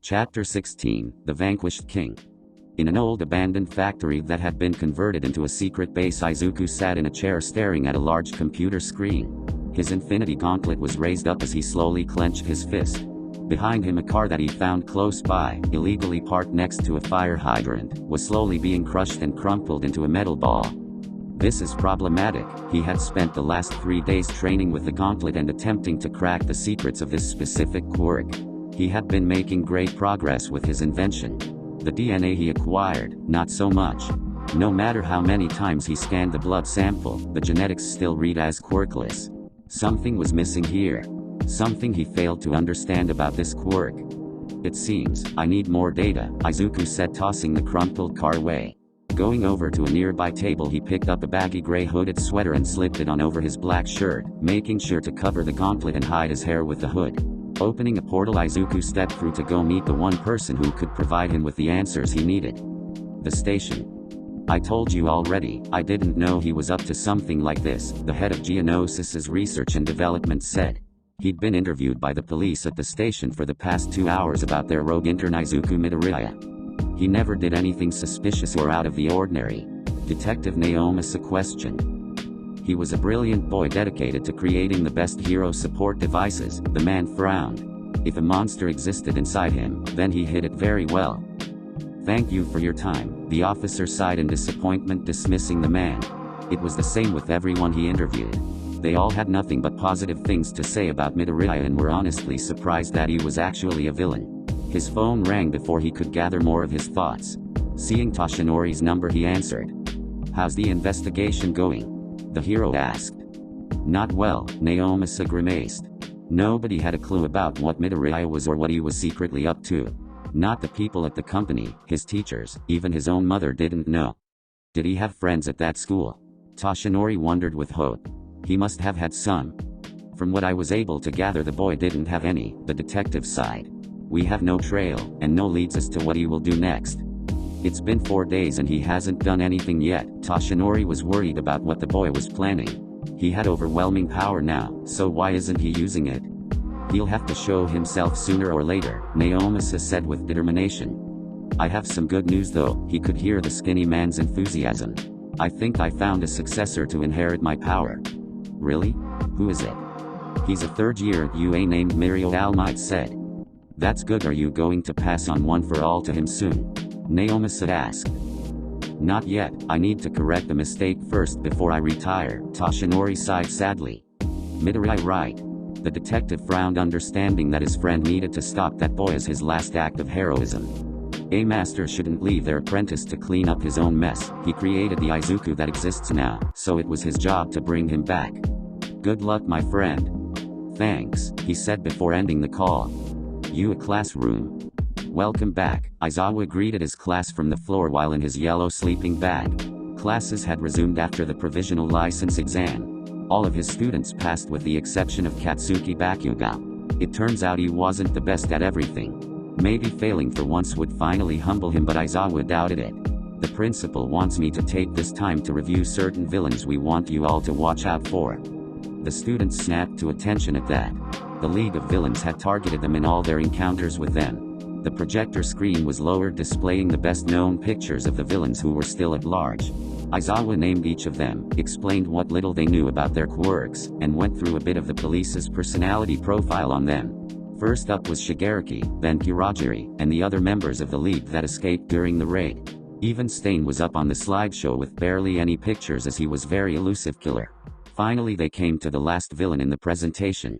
Chapter 16, The Vanquished King. In an old abandoned factory that had been converted into a secret base, Izuku sat in a chair staring at a large computer screen. His Infinity Gauntlet was raised up as he slowly clenched his fist. Behind him, a car that he found close by, illegally parked next to a fire hydrant, was slowly being crushed and crumpled into a metal ball. This is problematic. He had spent the last 3 days training with the gauntlet and attempting to crack the secrets of this specific quirk. He had been making great progress with his invention. The DNA he acquired, not so much. No matter how many times he scanned the blood sample, the genetics still read as quirkless. Something was missing here. Something he failed to understand about this quirk. It seems, I need more data, Izuku said, tossing the crumpled car away. Going over to a nearby table, he picked up a baggy gray hooded sweater and slipped it on over his black shirt, making sure to cover the gauntlet and hide his hair with the hood. Opening a portal, Izuku stepped through to go meet the one person who could provide him with the answers he needed. The station. I told you already, I didn't know he was up to something like this, the head of Geonosis's research and development said. He'd been interviewed by the police at the station for the past 2 hours about their rogue intern Izuku Midoriya. He never did anything suspicious or out of the ordinary. Detective Naomasa questioned. He was a brilliant boy dedicated to creating the best hero support devices, the man frowned. If a monster existed inside him, then he hid it very well. Thank you for your time, the officer sighed in disappointment, dismissing the man. It was the same with everyone he interviewed. They all had nothing but positive things to say about Midoriya and were honestly surprised that he was actually a villain. His phone rang before he could gather more of his thoughts. Seeing Toshinori's number, he answered. How's the investigation going? The hero asked. Not well, Naomasa grimaced. Nobody had a clue about what Midoriya was or what he was secretly up to. Not the people at the company, his teachers, even his own mother didn't know. Did he have friends at that school? Toshinori wondered with hope. He must have had some. From what I was able to gather, the boy didn't have any, the detective sighed. We have no trail, and no leads as to what he will do next. It's been 4 days and he hasn't done anything yet. Toshinori was worried about what the boy was planning. He had overwhelming power now, so why isn't he using it? He'll have to show himself sooner or later, Naomasa said with determination. I have some good news though, he could hear the skinny man's enthusiasm. I think I found a successor to inherit my power. Really? Who is it? He's a third year at UA named Mirio, Almighty said. That's good. Are you going to pass on one for all to him soon? Naomasa asked. Not yet, I need to correct the mistake first before I retire, Toshinori sighed sadly. Midoriya, right? The detective frowned, understanding that his friend needed to stop that boy as his last act of heroism. A master shouldn't leave their apprentice to clean up his own mess. He created the Izuku that exists now, so it was his job to bring him back. Good luck, my friend. Thanks, he said before ending the call. UA classroom. Welcome back, Aizawa greeted his class from the floor while in his yellow sleeping bag. Classes had resumed after the provisional license exam. All of his students passed with the exception of Katsuki Bakuga. It turns out he wasn't the best at everything. Maybe failing for once would finally humble him, but Aizawa doubted it. The principal wants me to take this time to review certain villains we want you all to watch out for. The students snapped to attention at that. The League of Villains had targeted them in all their encounters with them. The projector screen was lowered, displaying the best-known pictures of the villains who were still at large. Aizawa named each of them, explained what little they knew about their quirks, and went through a bit of the police's personality profile on them. First up was Shigaraki, then Kurogiri, and the other members of the League that escaped during the raid. Even Stain was up on the slideshow with barely any pictures, as he was very elusive killer. Finally they came to the last villain in the presentation.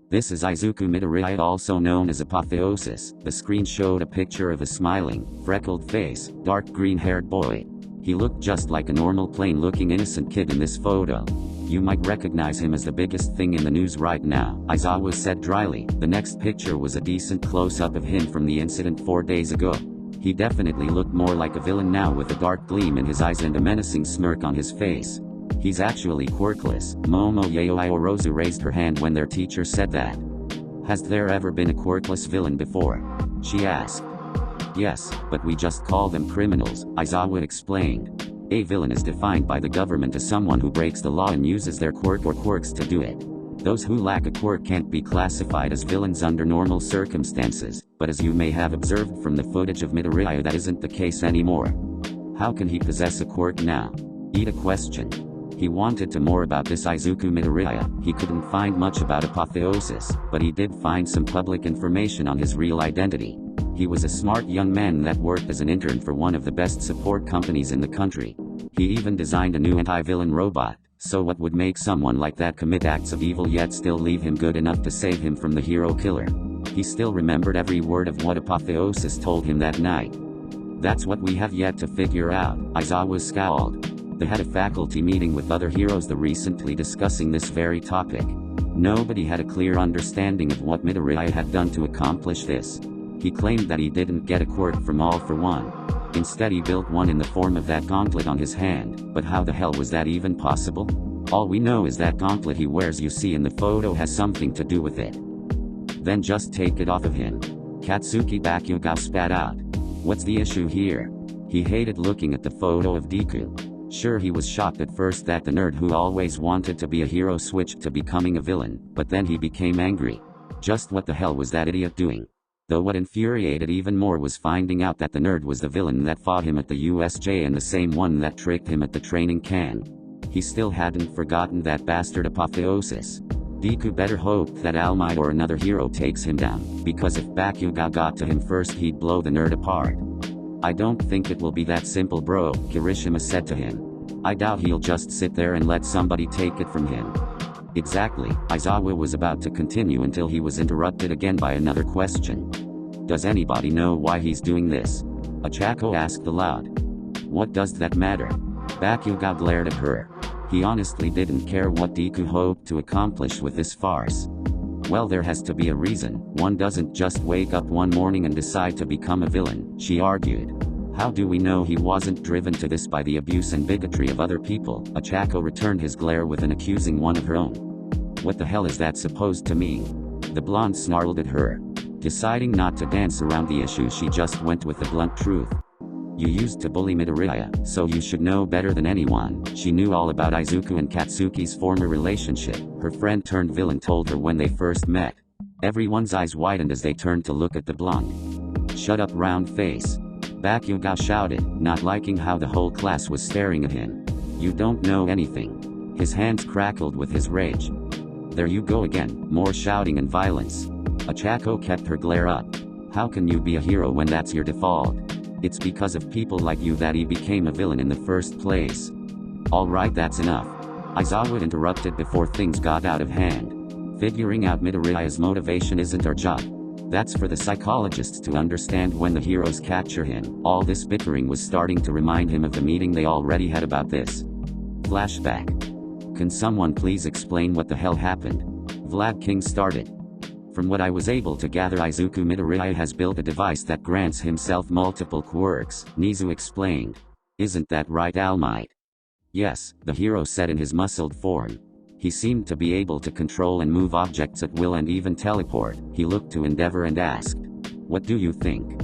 This is Izuku Midoriya, also known as Apotheosis. The screen showed a picture of a smiling, freckled face, dark green-haired boy. He looked just like a normal plain-looking innocent kid in this photo. You might recognize him as the biggest thing in the news right now, Aizawa said dryly. The next picture was a decent close-up of him from the incident 4 days ago. He definitely looked more like a villain now, with a dark gleam in his eyes and a menacing smirk on his face. He's actually quirkless. Momo Yayoi raised her hand when their teacher said that. Has there ever been a quirkless villain before? She asked. Yes, but we just call them criminals, Aizawa explained. A villain is defined by the government as someone who breaks the law and uses their quirk or quirks to do it. Those who lack a quirk can't be classified as villains under normal circumstances, but as you may have observed from the footage of Midoriya, that isn't the case anymore. How can he possess a quirk now? Ida questioned. He wanted to more about this Izuku Midoriya. He couldn't find much about Apotheosis, but he did find some public information on his real identity. He was a smart young man that worked as an intern for one of the best support companies in the country. He even designed a new anti-villain robot. So what would make someone like that commit acts of evil yet still leave him good enough to save him from the hero killer? He still remembered every word of what Apotheosis told him that night. That's what we have yet to figure out, Aizawa scowled. They had a faculty meeting with other heroes recently discussing this very topic. Nobody had a clear understanding of what Midoriya had done to accomplish this. He claimed that he didn't get a quirk from All for One. Instead he built one in the form of that gauntlet on his hand, but how the hell was that even possible? All we know is that gauntlet he wears you see in the photo has something to do with it. Then just take it off of him. Katsuki Bakugo spat out. What's the issue here? He hated looking at the photo of Deku. Sure, he was shocked at first that the nerd who always wanted to be a hero switched to becoming a villain, but then he became angry. Just what the hell was that idiot doing? Though what infuriated even more was finding out that the nerd was the villain that fought him at the USJ and the same one that tricked him at the training camp. He still hadn't forgotten that bastard Apotheosis. Deku better hope that All Might or another hero takes him down, because if Bakugo got to him first he'd blow the nerd apart. I don't think it will be that simple, bro, Kirishima said to him. I doubt he'll just sit there and let somebody take it from him. Exactly, Aizawa was about to continue until he was interrupted again by another question. Does anybody know why he's doing this? Ochako asked aloud. What does that matter? Bakugo glared at her. He honestly didn't care what Deku hoped to accomplish with this farce. Well, there has to be a reason. One doesn't just wake up one morning and decide to become a villain, she argued. How do we know he wasn't driven to this by the abuse and bigotry of other people? Ochako returned his glare with an accusing one of her own. What the hell is that supposed to mean? The blonde snarled at her. Deciding not to dance around the issue, she just went with the blunt truth. You used to bully Midoriya, so you should know better than anyone. She knew all about Izuku and Katsuki's former relationship, her friend turned villain told her when they first met. Everyone's eyes widened as they turned to look at the blonde. Shut up, round face. Bakugo shouted, not liking how the whole class was staring at him. You don't know anything. His hands crackled with his rage. There you go again, more shouting and violence. Ochako kept her glare up. How can you be a hero when that's your default? It's because of people like you that he became a villain in the first place. Alright, that's enough. Aizawa interrupted before things got out of hand. Figuring out Midoriya's motivation isn't our job. That's for the psychologists to understand when the heroes capture him. All this bickering was starting to remind him of the meeting they already had about this. Flashback. Can someone please explain what the hell happened? Vlad King started. From what I was able to gather, Izuku Midoriya has built a device that grants himself multiple quirks, Nizu explained. Isn't that right, All Might? Yes, the hero said in his muscled form. He seemed to be able to control and move objects at will and even teleport. He looked to Endeavor and asked, what do you think?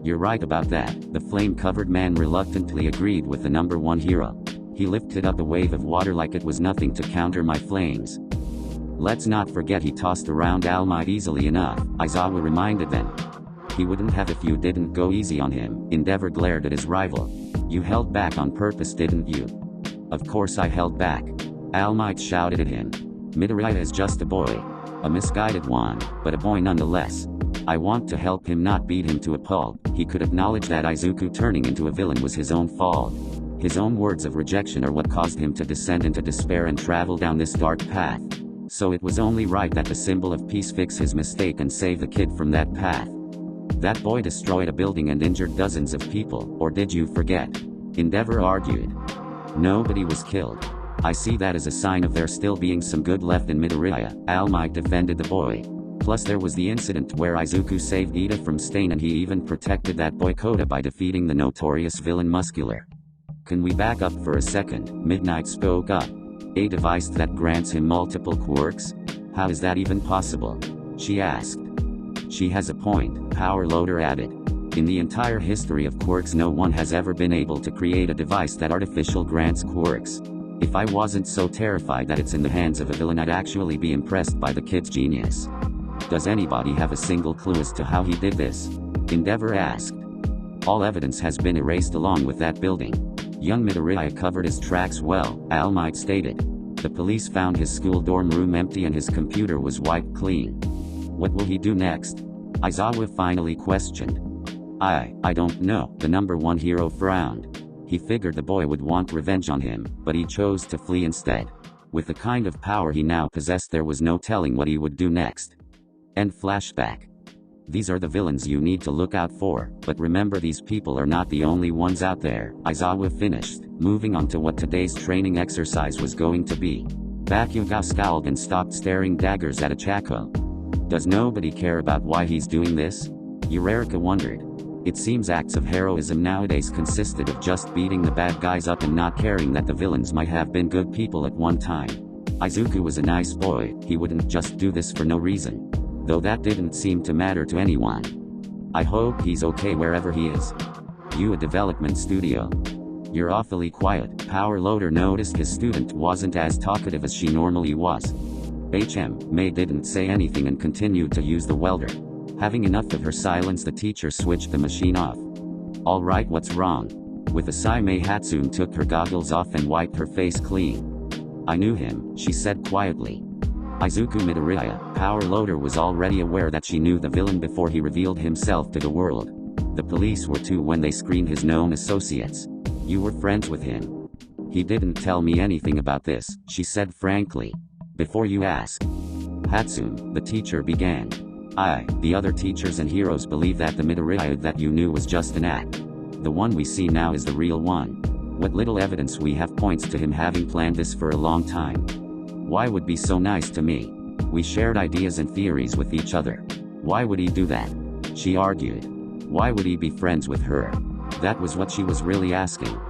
You're right about that, the flame-covered man reluctantly agreed with the number one hero. He lifted up a wave of water like it was nothing to counter my flames. Let's not forget he tossed around All Might easily enough, Aizawa reminded them. He wouldn't have if you didn't go easy on him. Endeavor glared at his rival. You held back on purpose, didn't you? Of course I held back. All Might shouted at him. Midoriya is just a boy. A misguided one, but a boy nonetheless. I want to help him, not beat him to a pulp. He could acknowledge that Izuku turning into a villain was his own fault. His own words of rejection are what caused him to descend into despair and travel down this dark path. So it was only right that the symbol of peace fix his mistake and save the kid from that path. That boy destroyed a building and injured dozens of people, or did you forget? Endeavor argued. Nobody was killed. I see that as a sign of there still being some good left in Midoriya, All Might defended the boy. Plus there was the incident where Izuku saved Ida from Stain and he even protected that boy Kota by defeating the notorious villain Muscular. Can we back up for a second? Midnight spoke up. A device that grants him multiple quirks? How is that even possible? She asked. She has a point, Power Loader added. In the entire history of quirks no one has ever been able to create a device that artificially grants quirks. If I wasn't so terrified that it's in the hands of a villain, I'd actually be impressed by the kid's genius. Does anybody have a single clue as to how he did this? Endeavor asked. All evidence has been erased along with that building. Young Midoriya covered his tracks well, All Might stated. The police found his school dorm room empty and his computer was wiped clean. What will he do next? Aizawa finally questioned. I don't know, the number one hero frowned. He figured the boy would want revenge on him, but he chose to flee instead. With the kind of power he now possessed, there was no telling what he would do next. End flashback. These are the villains you need to look out for, but remember, these people are not the only ones out there, Aizawa finished, moving on to what today's training exercise was going to be. Bakugo scowled and stopped staring daggers at Ochako. Does nobody care about why he's doing this? Eureka wondered. It seems acts of heroism nowadays consisted of just beating the bad guys up and not caring that the villains might have been good people at one time. Izuku was a nice boy, he wouldn't just do this for no reason. Though that didn't seem to matter to anyone. I hope he's okay wherever he is. You a development studio? You're awfully quiet. Power Loader noticed his student wasn't as talkative as she normally was. May didn't say anything and continued to use the welder. Having enough of her silence, the teacher switched the machine off. Alright, what's wrong? With a sigh, May Hatsune took her goggles off and wiped her face clean. I knew him, she said quietly. Izuku Midoriya. Power Loader was already aware that she knew the villain before he revealed himself to the world. The police were too when they screened his known associates. You were friends with him. He didn't tell me anything about this, she said frankly. Before you ask. Hatsune, the teacher began. The other teachers and heroes believe that the Midoriya that you knew was just an act. The one we see now is the real one. What little evidence we have points to him having planned this for a long time. Why would be so nice to me? We shared ideas and theories with each other. Why would he do that? She argued. Why would he be friends with her? That was what she was really asking.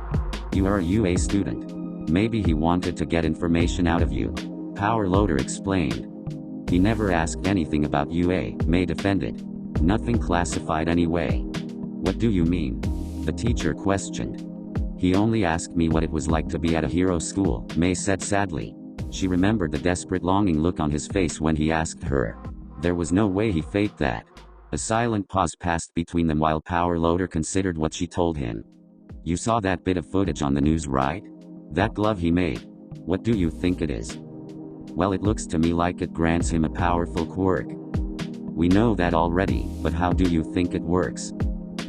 You are a UA student. Maybe he wanted to get information out of you. Power Loader explained. He never asked anything about UA, May defended. Nothing classified anyway. What do you mean? The teacher questioned. He only asked me what it was like to be at a hero school, May said sadly. She remembered the desperate longing look on his face when he asked her. There was no way he faked that. A silent pause passed between them while Power Loader considered what she told him. You saw that bit of footage on the news, right? That glove he made. What do you think it is? Well, it looks to me like it grants him a powerful quirk. We know that already, but how do you think it works?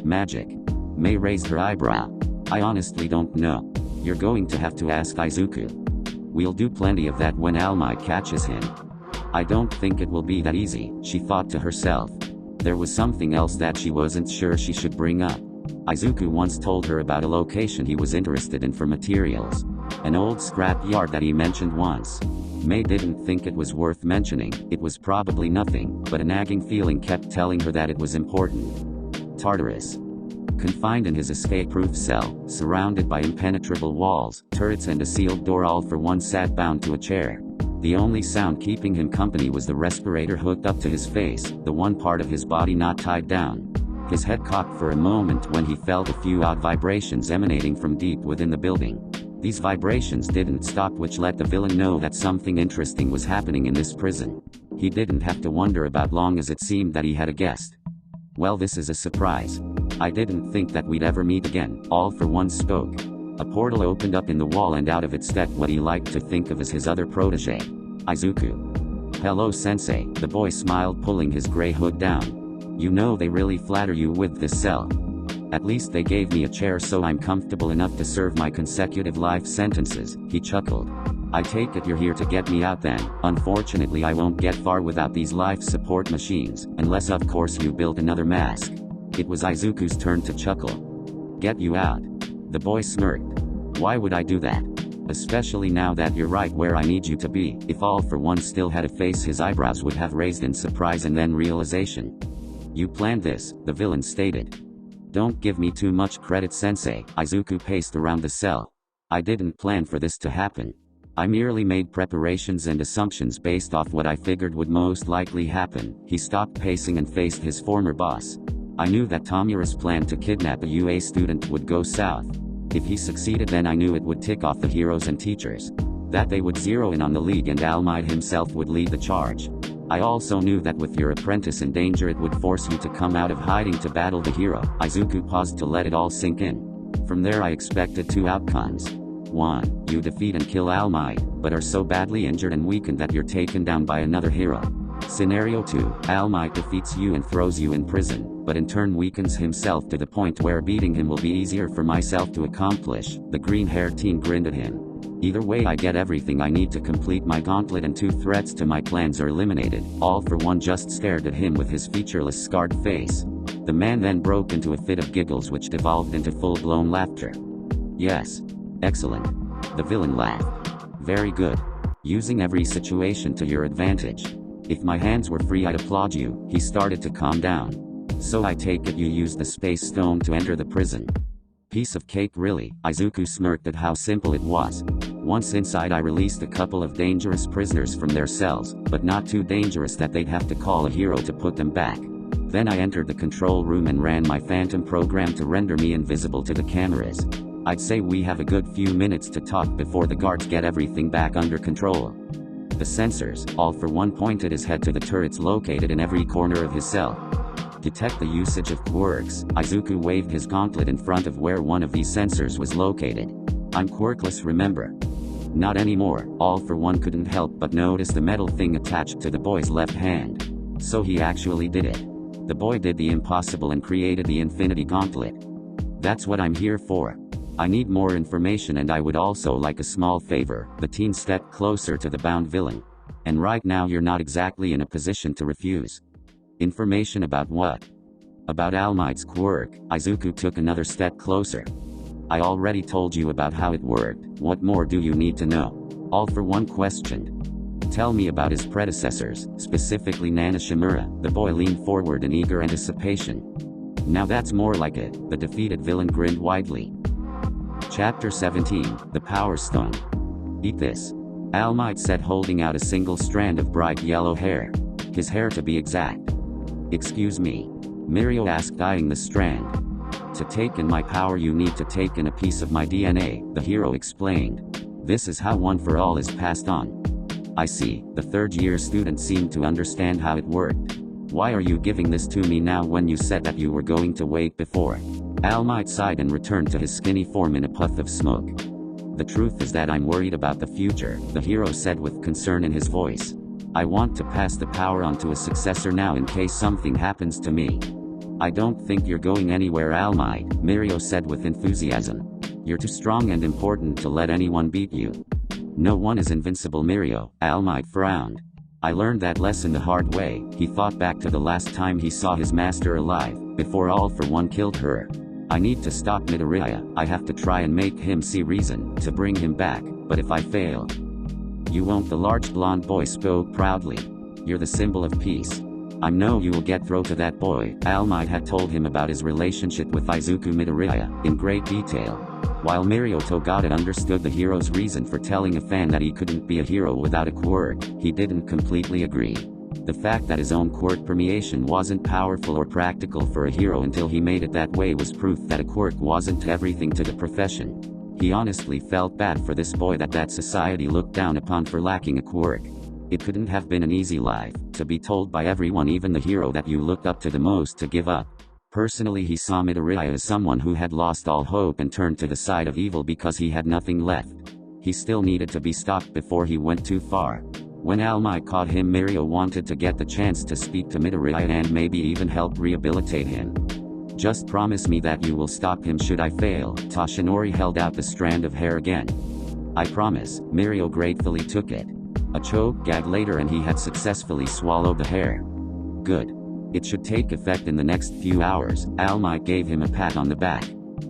Magic. May raised her eyebrow. I honestly don't know. You're going to have to ask Izuku. We'll do plenty of that when All Might catches him. I don't think it will be that easy, she thought to herself. There was something else that she wasn't sure she should bring up. Izuku once told her about a location he was interested in for materials. An old scrap yard that he mentioned once. May didn't think it was worth mentioning, it was probably nothing, but a nagging feeling kept telling her that it was important. Tartarus. Confined in his escape-proof cell, surrounded by impenetrable walls, turrets and a sealed door, all for one sat bound to a chair. The only sound keeping him company was the respirator hooked up to his face, the one part of his body not tied down. His head cocked for a moment when he felt a few odd vibrations emanating from deep within the building. These vibrations didn't stop, which let the villain know that something interesting was happening in this prison. He didn't have to wonder about long, as it seemed that he had a guest. Well, this is a surprise. I didn't think that we'd ever meet again, All for One spoke. A portal opened up in the wall and out of it stepped what he liked to think of as his other protege. Izuku. Hello sensei, the boy smiled, pulling his gray hood down. You know they really flatter you with this cell. At least they gave me a chair so I'm comfortable enough to serve my consecutive life sentences, he chuckled. I take it you're here to get me out then. Unfortunately I won't get far without these life support machines, unless of course you build another mask. It was Izuku's turn to chuckle. Get you out? The boy smirked. Why would I do that? Especially now that you're right where I need you to be. If All for One still had a face, his eyebrows would have raised in surprise and then realization. You planned this, the villain stated. Don't give me too much credit sensei, Izuku paced around the cell. I didn't plan for this to happen. I merely made preparations and assumptions based off what I figured would most likely happen. He stopped pacing and faced his former boss. I knew that Tomura's plan to kidnap a UA student would go south. If he succeeded, then I knew it would tick off the heroes and teachers. That they would zero in on the league and All Might himself would lead the charge. I also knew that with your apprentice in danger it would force you to come out of hiding to battle the hero. Izuku paused to let it all sink in. From there I expected two outcomes. 1. You defeat and kill All Might, but are so badly injured and weakened that you're taken down by another hero. Scenario 2. All Might defeats you and throws you in prison, but in turn weakens himself to the point where beating him will be easier for myself to accomplish. The green-haired teen grinned at him. Either way I get everything I need to complete my gauntlet and 2 threats to my plans are eliminated. All for One just stared at him with his featureless scarred face. The man then broke into a fit of giggles which devolved into full-blown laughter. Yes. Excellent. The villain laughed. Very good. Using every situation to your advantage. If my hands were free I'd applaud you. He started to calm down. So I take it you used the space stone to enter the prison. Piece of cake really. Izuku smirked at how simple it was. Once inside I released a couple of dangerous prisoners from their cells, but not too dangerous that they'd have to call a hero to put them back. Then I entered the control room and ran my phantom program to render me invisible to the cameras. I'd say we have a good few minutes to talk before the guards get everything back under control. The sensors, All for One pointed his head to the turrets located in every corner of his cell. Detect the usage of quirks. Izuku waved his gauntlet in front of where one of these sensors was located. I'm quirkless, remember? Not anymore. All for One couldn't help but notice the metal thing attached to the boy's left hand. So he actually did it. The boy did the impossible and created the Infinity Gauntlet. That's what I'm here for. I need more information and I would also like a small favor. The teen stepped closer to the bound villain. And right now you're not exactly in a position to refuse. Information about what? About All Might's quirk. Izuku took another step closer. I already told you about how it worked. What more do you need to know? All for One questioned. Tell me about his predecessors, specifically Nana Shimura. The boy leaned forward in eager anticipation. Now that's more like it. The defeated villain grinned widely. Chapter 17, The Power Stone. Eat this. All Might said, holding out a single strand of bright yellow hair. His hair to be exact. Excuse me? Mirio asked, eyeing the strand. To take in my power you need to take in a piece of my DNA, the hero explained. This is how One for All is passed on. I see. The third-year student seemed to understand how it worked. Why are you giving this to me now when you said that you were going to wait before? All Might sighed and returned to his skinny form in a puff of smoke. The truth is that I'm worried about the future, the hero said with concern in his voice. I want to pass the power on to a successor now in case something happens to me. I don't think you're going anywhere, All Might, Mirio said with enthusiasm. You're too strong and important to let anyone beat you. No one is invincible, Mirio. All Might frowned. I learned that lesson the hard way. He thought back to the last time he saw his master alive, before All for One killed her. I need to stop Midoriya. I have to try and make him see reason to bring him back, but if I fail... You won't, the large blonde boy spoke proudly. You're the symbol of peace. I know you will get through to that boy. All Might had told him about his relationship with Izuku Midoriya, in great detail. While Mirio Togata understood the hero's reason for telling a fan that he couldn't be a hero without a quirk, he didn't completely agree. The fact that his own quirk permeation wasn't powerful or practical for a hero until he made it that way was proof that a quirk wasn't everything to the profession. He honestly felt bad for this boy that society looked down upon for lacking a quirk. It couldn't have been an easy life, to be told by everyone, even the hero that you looked up to the most, to give up. Personally, he saw Midoriya as someone who had lost all hope and turned to the side of evil because he had nothing left. He still needed to be stopped before he went too far. When All Might caught him, Mirio wanted to get the chance to speak to Midoriya and maybe even help rehabilitate him. Just promise me that you will stop him should I fail. Toshinori held out the strand of hair again. I promise. Mirio gratefully took it. A choke gag later and he had successfully swallowed the hair. Good. It should take effect in the next few hours. All Might gave him a pat on the back.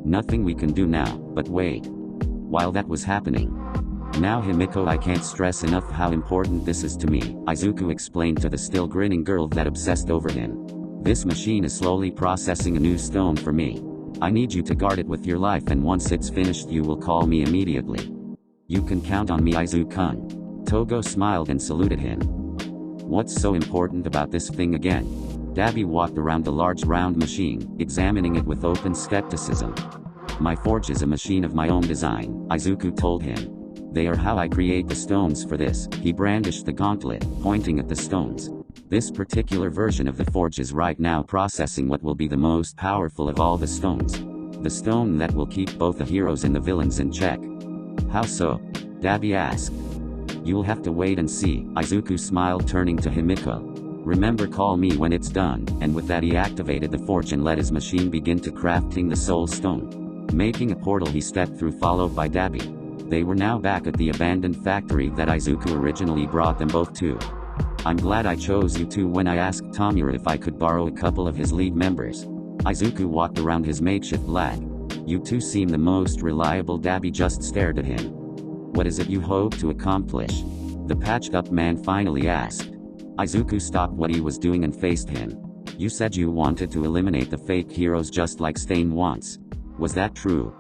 Nothing we can do now, but wait. While that was happening. Now Himiko, I can't stress enough how important this is to me, Izuku explained to the still grinning girl that obsessed over him. This machine is slowly processing a new stone for me. I need you to guard it with your life, and once it's finished you will call me immediately. You can count on me, Izuku-kun. Togo smiled and saluted him. What's so important about this thing again? Dabi walked around the large round machine, examining it with open skepticism. My forge is a machine of my own design, Izuku told him. They are how I create the stones for this. He brandished the gauntlet, pointing at the stones. This particular version of the forge is right now processing what will be the most powerful of all the stones. The stone that will keep both the heroes and the villains in check. How so? Dabi asked. You'll have to wait and see, Izuku smiled, turning to Himiko. Remember, call me when it's done, and with that he activated the forge and let his machine begin to crafting the soul stone. Making a portal he stepped through, followed by Dabi. They were now back at the abandoned factory that Izuku originally brought them both to. I'm glad I chose you two when I asked Tamura if I could borrow a couple of his lead members. Izuku walked around his makeshift lag. You two seem the most reliable. Dabi just stared at him. What is it you hope to accomplish? The patched up man finally asked. Izuku stopped what he was doing and faced him. You said you wanted to eliminate the fake heroes just like Stain wants. Was that true?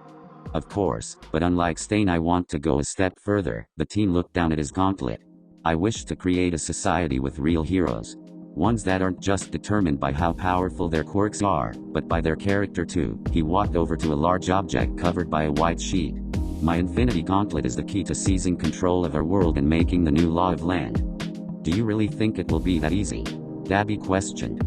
Of course, but unlike Stain I want to go a step further. The teen looked down at his gauntlet. I wish to create a society with real heroes. Ones that aren't just determined by how powerful their quirks are, but by their character too. He walked over to a large object covered by a white sheet. My Infinity Gauntlet is the key to seizing control of our world and making the new law of land. Do you really think it will be that easy? Dabi questioned.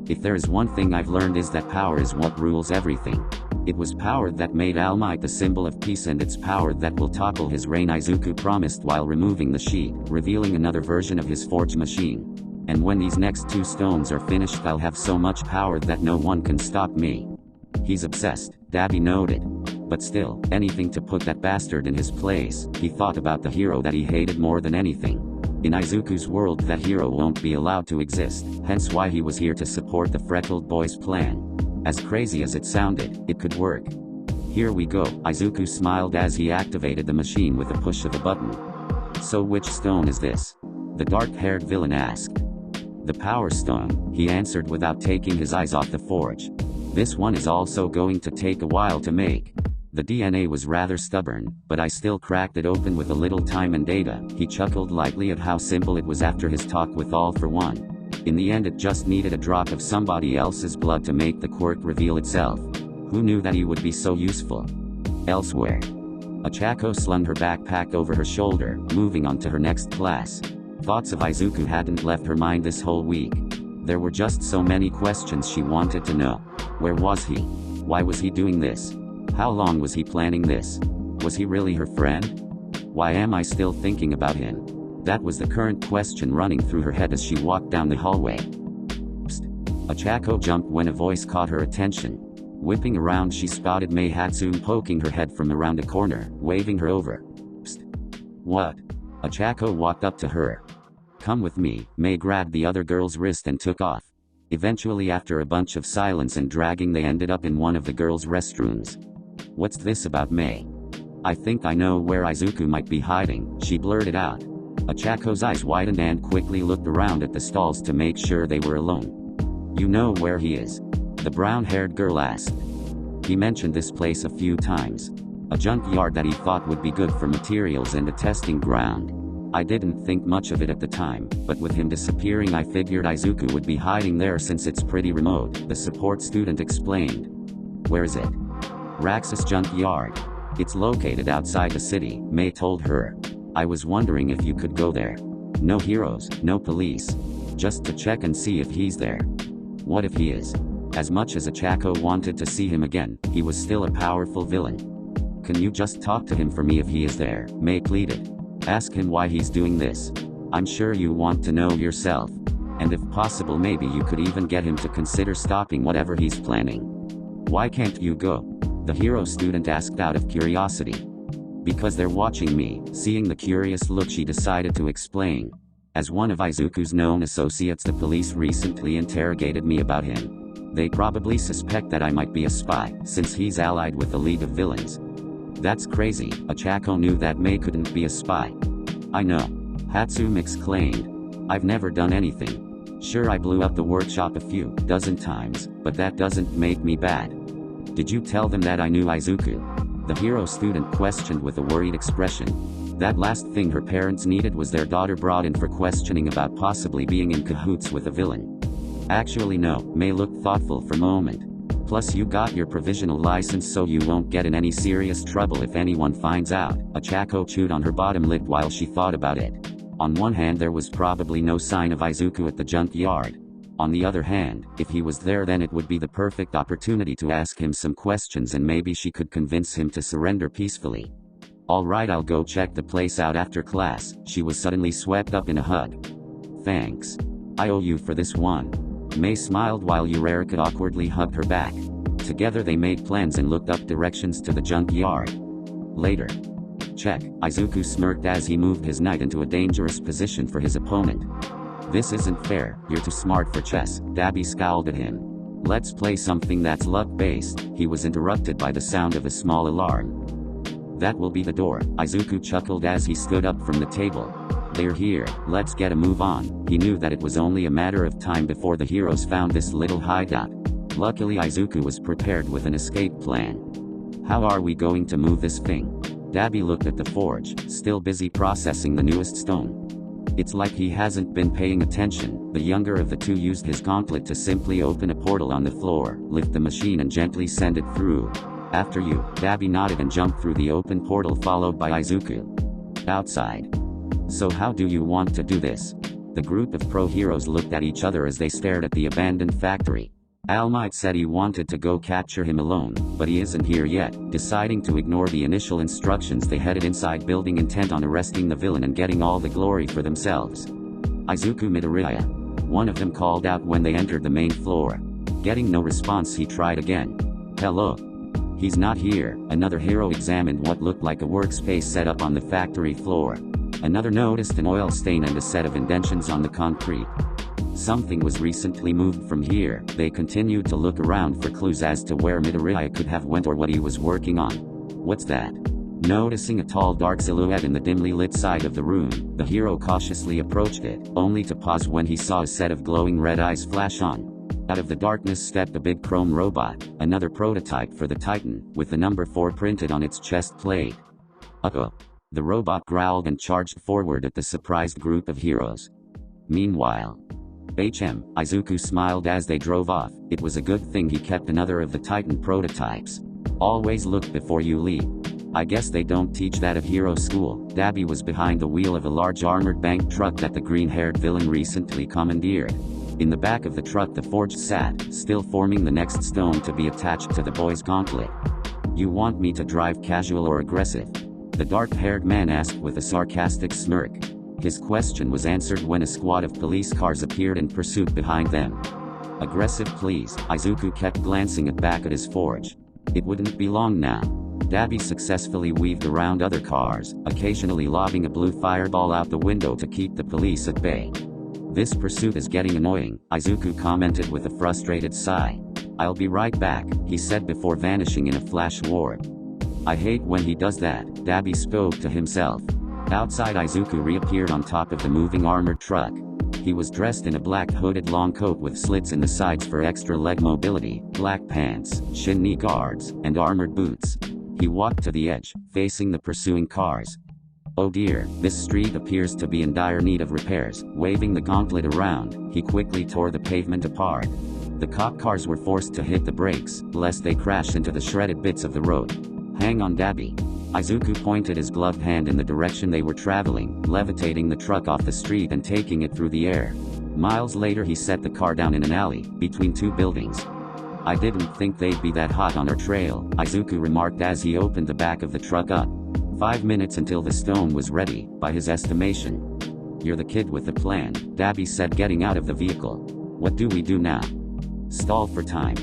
If there is one thing I've learned is that power is what rules everything. It was power that made All Might the symbol of peace, and it's power that will topple his reign, Izuku promised while removing the sheet, revealing another version of his forge machine. And when these next two stones are finished I'll have so much power that no one can stop me. He's obsessed, Dabi noted. But still, anything to put that bastard in his place. He thought about the hero that he hated more than anything. In Izuku's world that hero won't be allowed to exist, hence why he was here to support the freckled boy's plan. As crazy as it sounded, it could work. Here we go, Izuku smiled as he activated the machine with a push of a button. So which stone is this? The dark-haired villain asked. The Power Stone, he answered without taking his eyes off the forge. This one is also going to take a while to make. The DNA was rather stubborn, but I still cracked it open with a little time and data. He chuckled lightly at how simple it was after his talk with All for One. In the end it just needed a drop of somebody else's blood to make the quirk reveal itself. Who knew that he would be so useful? Elsewhere. Achako slung her backpack over her shoulder, moving on to her next class. Thoughts of Izuku hadn't left her mind this whole week. There were just so many questions she wanted to know. Where was he? Why was he doing this? How long was he planning this? Was he really her friend? Why am I still thinking about him? That was the current question running through her head as she walked down the hallway. Psst. Achako jumped when a voice caught her attention. Whipping around she spotted Mei Hatsune poking her head from around a corner, waving her over. Psst. What? Achako walked up to her. Come with me. Mei grabbed the other girl's wrist and took off. Eventually, after a bunch of silence and dragging, they ended up in one of the girls' restrooms. What's this about Mei? I think I know where Izuku might be hiding, she blurted out. Achako's eyes widened and quickly looked around at the stalls to make sure they were alone. You know where he is? The brown-haired girl asked. He mentioned this place a few times. A junkyard that he thought would be good for materials and a testing ground. I didn't think much of it at the time, but with him disappearing I figured Izuku would be hiding there since it's pretty remote, the support student explained. Where is it? Raxus Junkyard. It's located outside the city, Mei told her. I was wondering if you could go there. No heroes, no police. Just to check and see if he's there. What if he is? As much as Achako wanted to see him again, he was still a powerful villain. Can you just talk to him for me if he is there? Mei pleaded. Ask him why he's doing this. I'm sure you want to know yourself. And if possible maybe you could even get him to consider stopping whatever he's planning. Why can't you go? The hero student asked out of curiosity. Because they're watching me. Seeing the curious look she decided to explain. As one of Izuku's known associates, the police recently interrogated me about him. They probably suspect that I might be a spy, since he's allied with the League of Villains. That's crazy. Achako knew that Mei couldn't be a spy. I know. Hatsune exclaimed. I've never done anything. Sure, I blew up the workshop a few dozen times, but that doesn't make me bad. Did you tell them that I knew Izuku? The hero student questioned with a worried expression. That last thing her parents needed was their daughter brought in for questioning about possibly being in cahoots with a villain. Actually no, Mei looked thoughtful for a moment. Plus you got your provisional license so you won't get in any serious trouble if anyone finds out. Ochako chewed on her bottom lip while she thought about it. On one hand, there was probably no sign of Izuku at the junkyard. On the other hand, if he was there, then it would be the perfect opportunity to ask him some questions and maybe she could convince him to surrender peacefully. Alright, I'll go check the place out after class. She was suddenly swept up in a hug. Thanks. I owe you for this one. Mei smiled while Eureka awkwardly hugged her back. Together they made plans and looked up directions to the junkyard. Later. Check. Izuku smirked as he moved his knight into a dangerous position for his opponent. This isn't fair, you're too smart for chess. Dabi scowled at him. Let's play something that's luck-based. He was interrupted by the sound of a small alarm. That will be the door. Izuku chuckled as he stood up from the table. They're here, let's get a move on. He knew that it was only a matter of time before the heroes found this little hideout. Luckily Izuku was prepared with an escape plan. How are we going to move this thing? Dabi looked at the forge, still busy processing the newest stone. It's like he hasn't been paying attention. The younger of the two used his gauntlet to simply open a portal on the floor, lift the machine and gently send it through. After you, Dabi nodded and jumped through the open portal followed by Izuku. Outside. So how do you want to do this? The group of pro heroes looked at each other as they stared at the abandoned factory. All Might said he wanted to go capture him alone, but he isn't here yet. Deciding to ignore the initial instructions, they headed inside building intent on arresting the villain and getting all the glory for themselves. Izuku Midoriya. One of them called out when they entered the main floor. Getting no response, he tried again. Hello. He's not here. Another hero examined what looked like a workspace set up on the factory floor. Another noticed an oil stain and a set of indentions on the concrete. Something was recently moved from here. They continued to look around for clues as to where Midoriya could have went or what he was working on. What's that? Noticing a tall dark silhouette in the dimly lit side of the room, the hero cautiously approached it, only to pause when he saw a set of glowing red eyes flash on. Out of the darkness stepped a big chrome robot, another prototype for the Titan, with the number 4 printed on its chest plate. Uh-oh. The robot growled and charged forward at the surprised group of heroes. Meanwhile, Izuku smiled as they drove off. It was a good thing he kept another of the Titan prototypes. Always look before you leave. I guess they don't teach that at hero school. Dabi was behind the wheel of a large armored bank truck that the green-haired villain recently commandeered. In the back of the truck the forge sat, still forming the next stone to be attached to the boy's gauntlet. You want me to drive casual or aggressive? The dark-haired man asked with a sarcastic smirk. His question was answered when a squad of police cars appeared in pursuit behind them. Aggressive please. Izuku kept glancing back at his forge. It wouldn't be long now. Dabi successfully weaved around other cars, occasionally lobbing a blue fireball out the window to keep the police at bay. This pursuit is getting annoying, Izuku commented with a frustrated sigh. I'll be right back, he said before vanishing in a flash warp. I hate when he does that, Dabi spoke to himself. Outside, Izuku reappeared on top of the moving armored truck. He was dressed in a black hooded long coat with slits in the sides for extra leg mobility, black pants, shin knee guards, and armored boots. He walked to the edge, facing the pursuing cars. Oh dear, this street appears to be in dire need of repairs. Waving the gauntlet around, he quickly tore the pavement apart. The cop cars were forced to hit the brakes, lest they crash into the shredded bits of the road. Hang on, Dabi. Izuku pointed his gloved hand in the direction they were traveling, levitating the truck off the street and taking it through the air. Miles later he set the car down in an alley, between two buildings. I didn't think they'd be that hot on our trail, Izuku remarked as he opened the back of the truck up. 5 minutes until the stone was ready, by his estimation. You're the kid with the plan, Dabi said getting out of the vehicle. What do we do now? Stall for time.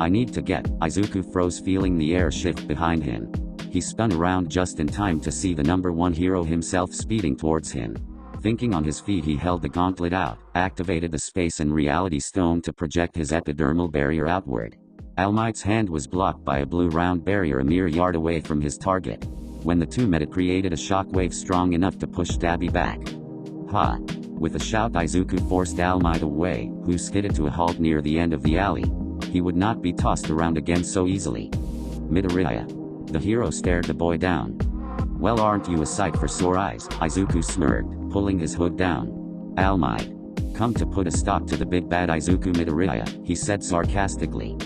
I need to get. Izuku froze, feeling the air shift behind him. He spun around just in time to see the number 1 hero himself speeding towards him. Thinking on his feet, he held the gauntlet out, activated the space and reality stone to project his epidermal barrier outward. All Might's hand was blocked by a blue round barrier a mere yard away from his target. When the two met, it created a shockwave strong enough to push Dabi back. Ha! With a shout, Izuku forced All Might away, who skidded to a halt near the end of the alley. He would not be tossed around again so easily. Midoriya. The hero stared the boy down. Well, aren't you a sight for sore eyes? Izuku smirked, pulling his hood down. All Might. Come to put a stop to the big bad Izuku Midoriya, he said sarcastically.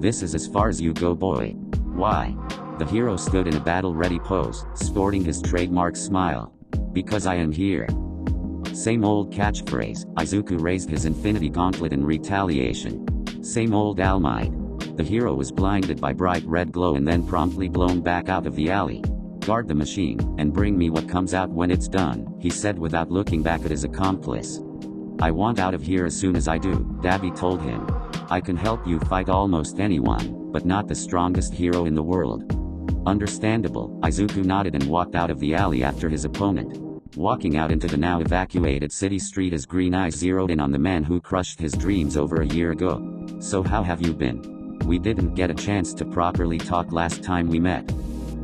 This is as far as you go, boy. Why? The hero stood in a battle-ready pose, sporting his trademark smile. Because I am here. Same old catchphrase. Izuku raised his Infinity Gauntlet in retaliation. Same old All Might. The hero was blinded by bright red glow and then promptly blown back out of the alley. Guard the machine, and bring me what comes out when it's done, he said without looking back at his accomplice. I want out of here as soon as I do, Dabi told him. I can help you fight almost anyone, but not the strongest hero in the world. Understandable, Izuku nodded and walked out of the alley after his opponent. Walking out into the now evacuated city street, his green eyes zeroed in on the man who crushed his dreams over a year ago. So how have you been? We didn't get a chance to properly talk last time we met.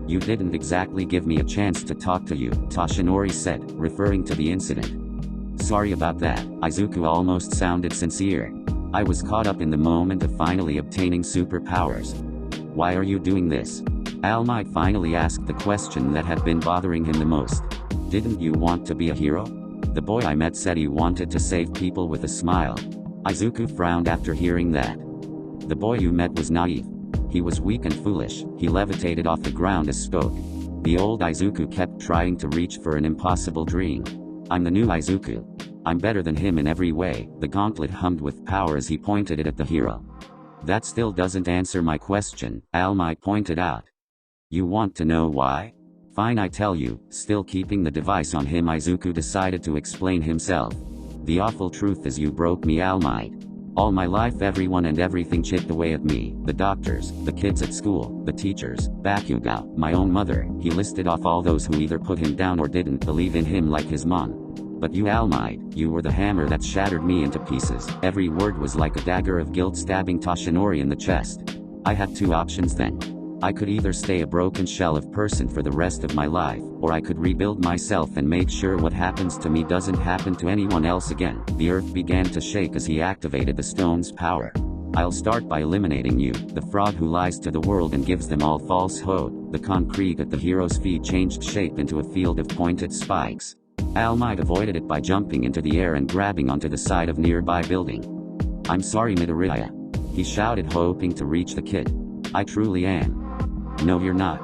You didn't exactly give me a chance to talk to you, Toshinori said, referring to the incident. Sorry about that, Izuku almost sounded sincere. I was caught up in the moment of finally obtaining superpowers. Why are you doing this? All Might finally asked the question that had been bothering him the most. Didn't you want to be a hero? The boy I met said he wanted to save people with a smile. Izuku frowned after hearing that. The boy you met was naive. He was weak and foolish. He levitated off the ground as spoke. The old Izuku kept trying to reach for an impossible dream. I'm the new Izuku. I'm better than him in every way, the gauntlet hummed with power as he pointed it at the hero. That still doesn't answer my question, All Might pointed out. You want to know why? Fine, I tell you. Still keeping the device on him, Izuku decided to explain himself. The awful truth is you broke me, All Might. All my life everyone and everything chipped away at me, the doctors, the kids at school, the teachers, Bakugo, my own mother. He listed off all those who either put him down or didn't believe in him like his mom. But you, All Might, you were the hammer that shattered me into pieces. Every word was like a dagger of guilt stabbing Toshinori in the chest. I had two options then. I could either stay a broken shell of person for the rest of my life, or I could rebuild myself and make sure what happens to me doesn't happen to anyone else again. The earth began to shake as he activated the stone's power. I'll start by eliminating you, the fraud who lies to the world and gives them all false hope. The concrete at the hero's feet changed shape into a field of pointed spikes. All Might avoided it by jumping into the air and grabbing onto the side of nearby building. I'm sorry, Midoriya. He shouted, hoping to reach the kid. I truly am. No, you're not.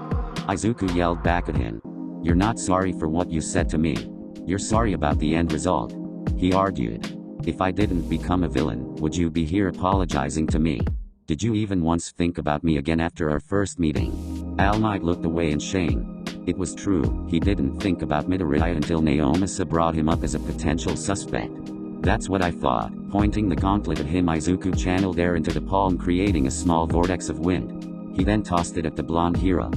Izuku yelled back at him. You're not sorry for what you said to me. You're sorry about the end result. He argued. If I didn't become a villain, would you be here apologizing to me? Did you even once think about me again after our first meeting? All Might looked away in shame. It was true, he didn't think about Midoriya until Naomasa brought him up as a potential suspect. That's what I thought. Pointing the gauntlet at him, Izuku channeled air into the palm, creating a small vortex of wind. He then tossed it at the blonde hero.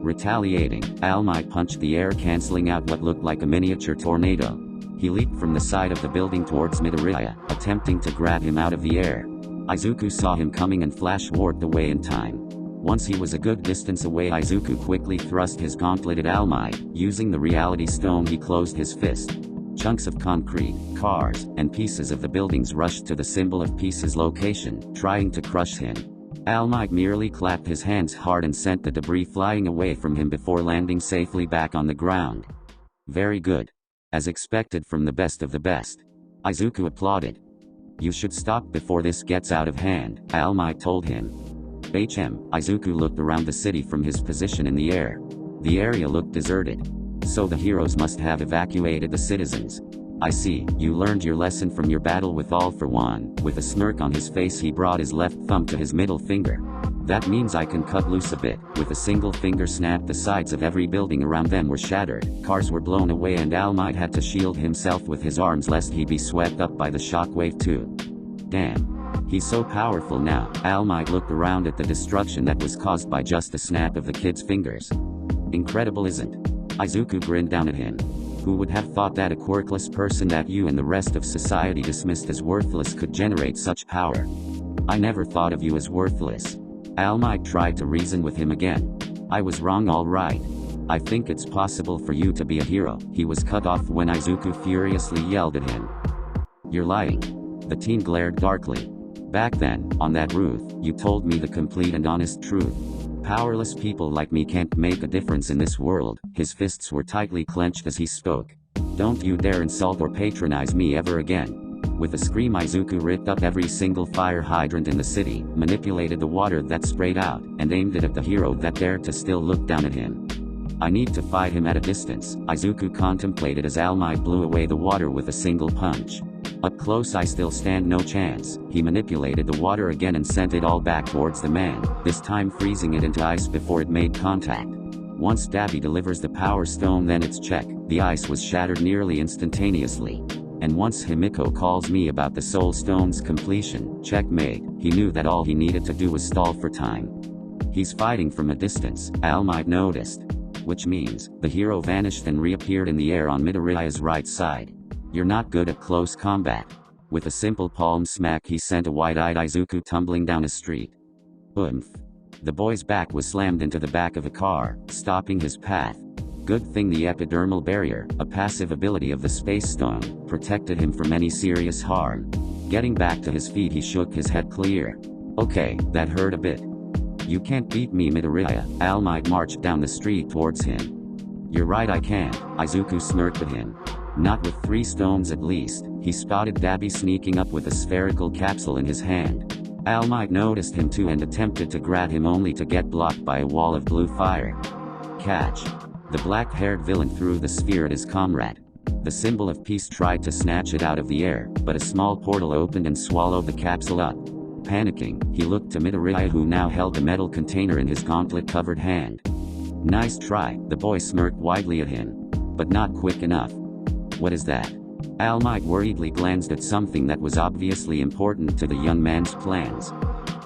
Retaliating, All Might punched the air, canceling out what looked like a miniature tornado. He leaped from the side of the building towards Midoriya, attempting to grab him out of the air. Izuku saw him coming and flash-warped away in time. Once he was a good distance away, Izuku quickly thrust his gauntlet at All Might. Using the reality stone, he closed his fist. Chunks of concrete, cars, and pieces of the buildings rushed to the symbol of peace's location, trying to crush him. All Might merely clapped his hands hard and sent the debris flying away from him before landing safely back on the ground. Very good. As expected from the best of the best. Izuku applauded. You should stop before this gets out of hand, All Might told him. Izuku looked around the city from his position in the air. The area looked deserted. So the heroes must have evacuated the citizens. I see, you learned your lesson from your battle with All for One. With a smirk on his face, he brought his left thumb to his middle finger. That means I can cut loose a bit. With a single finger snap, the sides of every building around them were shattered. Cars were blown away and All Might had to shield himself with his arms lest he be swept up by the shockwave too. Damn. He's so powerful now. All Might looked around at the destruction that was caused by just the snap of the kid's fingers. Incredible, isn't? Izuku grinned down at him. Who would have thought that a quirkless person that you and the rest of society dismissed as worthless could generate such power? I never thought of you as worthless. All Might tried to reason with him again. I was wrong, all right. I think it's possible for you to be a hero. He was cut off when Izuku furiously yelled at him. You're lying. The teen glared darkly. Back then, on that roof, you told me the complete and honest truth. Powerless people like me can't make a difference in this world. His fists were tightly clenched as he spoke. Don't you dare insult or patronize me ever again. With a scream, Izuku ripped up every single fire hydrant in the city, manipulated the water that sprayed out, and aimed it at the hero that dared to still look down at him. I need to fight him at a distance, Izuku contemplated as All Might blew away the water with a single punch. Up close I still stand no chance. He manipulated the water again and sent it all back towards the man, this time freezing it into ice before it made contact. Once Dabi delivers the power stone, then it's check. The ice was shattered nearly instantaneously. And once Himiko calls me about the soul stone's completion, checkmate. He knew that all he needed to do was stall for time. He's fighting from a distance, All Might noticed. Which means, the hero vanished and reappeared in the air on Midoriya's right side. You're not good at close combat. With a simple palm smack he sent a wide-eyed Izuku tumbling down a street. Oomph. The boy's back was slammed into the back of a car, stopping his path. Good thing the epidermal barrier, a passive ability of the space stone, protected him from any serious harm. Getting back to his feet he shook his head clear. Okay, that hurt a bit. You can't beat me, Midoriya. All Might marched down the street towards him. You're right, I can't, Izuku smirked at him. Not with 3 stones at least. He spotted Dabi sneaking up with a spherical capsule in his hand. All Might noticed him too and attempted to grab him only to get blocked by a wall of blue fire. Catch. The black-haired villain threw the sphere at his comrade. The symbol of peace tried to snatch it out of the air, but a small portal opened and swallowed the capsule up. Panicking, he looked to Midoriya, who now held the metal container in his gauntlet-covered hand. Nice try, the boy smirked widely at him. But not quick enough. What is that? All Might worriedly glanced at something that was obviously important to the young man's plans.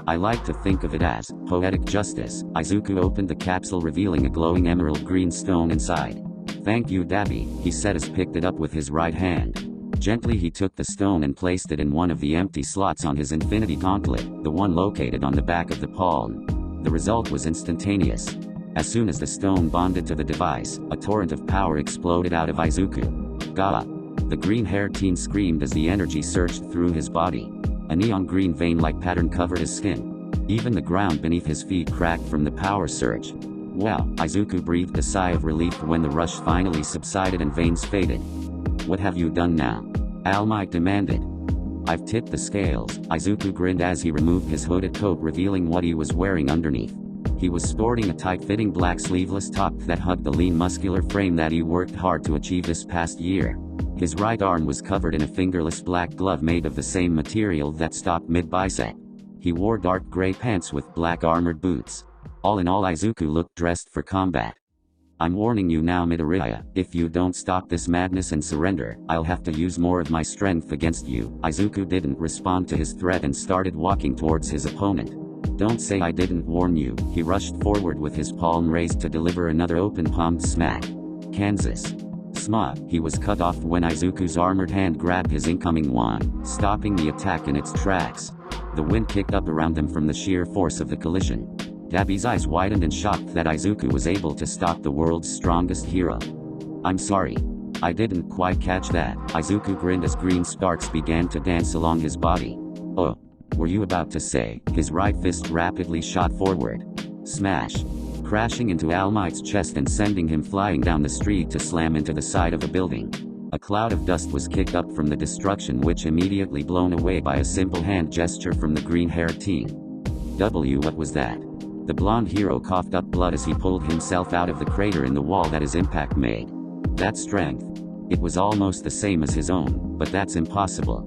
I like to think of it as poetic justice. Izuku opened the capsule, revealing a glowing emerald green stone inside. Thank you, Dabi, he said as picked it up with his right hand. Gently he took the stone and placed it in one of the empty slots on his Infinity Gauntlet, the one located on the back of the palm. The result was instantaneous. As soon as the stone bonded to the device, a torrent of power exploded out of Izuku. Gah! The green-haired teen screamed as the energy surged through his body. A neon green vein-like pattern covered his skin. Even the ground beneath his feet cracked from the power surge. Wow! Izuku breathed a sigh of relief when the rush finally subsided and veins faded. What have you done now? All Might demanded. I've tipped the scales. Izuku grinned as he removed his hooded coat, revealing what he was wearing underneath. He was sporting a tight-fitting black sleeveless top that hugged the lean muscular frame that he worked hard to achieve this past year. His right arm was covered in a fingerless black glove made of the same material that stopped mid-bicep. He wore dark gray pants with black armored boots. All in all, Izuku looked dressed for combat. I'm warning you now, Midoriya, if you don't stop this madness and surrender, I'll have to use more of my strength against you. Izuku didn't respond to his threat and started walking towards his opponent. Don't say I didn't warn you. He rushed forward with his palm raised to deliver another open-palmed smack. Kansas. Sma. He was cut off when Izuku's armored hand grabbed his incoming wand, stopping the attack in its tracks. The wind kicked up around them from the sheer force of the collision. Dabi's eyes widened in shock that Izuku was able to stop the world's strongest hero. I'm sorry. I didn't quite catch that. Izuku grinned as green sparks began to dance along his body. Oh. Were you about to say? His right fist rapidly shot forward. Smash. Crashing into All Might's chest and sending him flying down the street to slam into the side of a building. A cloud of dust was kicked up from the destruction, which immediately blown away by a simple hand gesture from the green-haired teen. What was that? The blonde hero coughed up blood as he pulled himself out of the crater in the wall that his impact made. That strength. It was almost the same as his own, but that's impossible.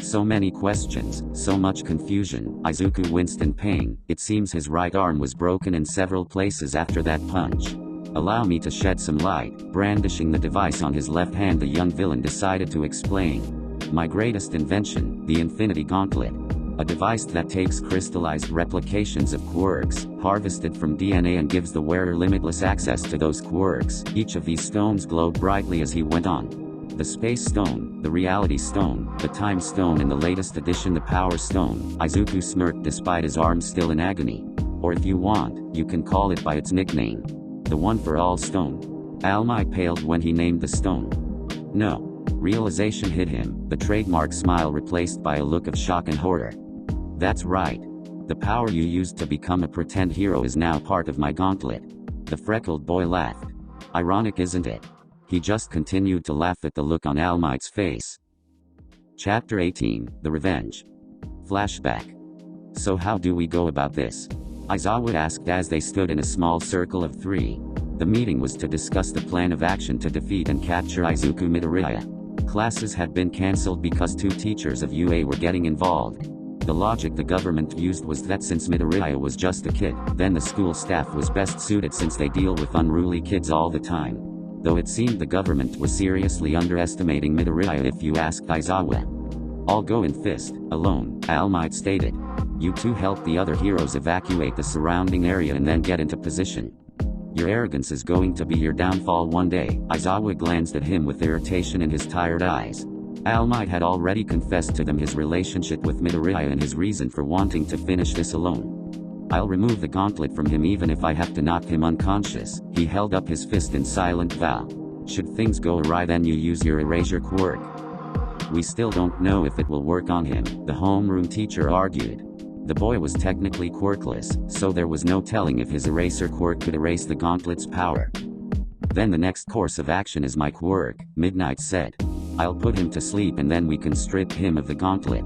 So many questions, so much confusion. Izuku winced in pain. It seems his right arm was broken in several places after that punch. Allow me to shed some light. Brandishing the device on his left hand, the young villain decided to explain. My greatest invention, the Infinity Gauntlet. A device that takes crystallized replications of quirks, harvested from DNA, and gives the wearer limitless access to those quirks. Each of these stones glowed brightly as he went on. The Space Stone, the Reality Stone, the Time Stone, and the latest addition, the Power Stone. Izuku smirked despite his arm still in agony. Or if you want, you can call it by its nickname. The One for All Stone. All Might paled when he named the stone. No. Realization hit him, the trademark smile replaced by a look of shock and horror. That's right. The power you used to become a pretend hero is now part of my gauntlet. The freckled boy laughed. Ironic, isn't it? He just continued to laugh at the look on All Might's face. Chapter 18, The Revenge. Flashback. So how do we go about this? Aizawa asked as they stood in a small circle of 3. The meeting was to discuss the plan of action to defeat and capture Izuku Midoriya. Classes had been cancelled because 2 teachers of UA were getting involved. The logic the government used was that since Midoriya was just a kid, then the school staff was best suited since they deal with unruly kids all the time. Though it seemed the government was seriously underestimating Midoriya if you asked Aizawa. "I'll go in fist, alone," All Might stated. "You 2 help the other heroes evacuate the surrounding area and then get into position. Your arrogance is going to be your downfall one day." Aizawa glanced at him with irritation in his tired eyes. All Might had already confessed to them his relationship with Midoriya and his reason for wanting to finish this alone. "I'll remove the gauntlet from him even if I have to knock him unconscious." He held up his fist in silent vow. "Should things go awry, then you use your erasure quirk." "We still don't know if it will work on him," the homeroom teacher argued. The boy was technically quirkless, so there was no telling if his eraser quirk could erase the gauntlet's power. "Then the next course of action is my quirk," Midnight said. "I'll put him to sleep and then we can strip him of the gauntlet."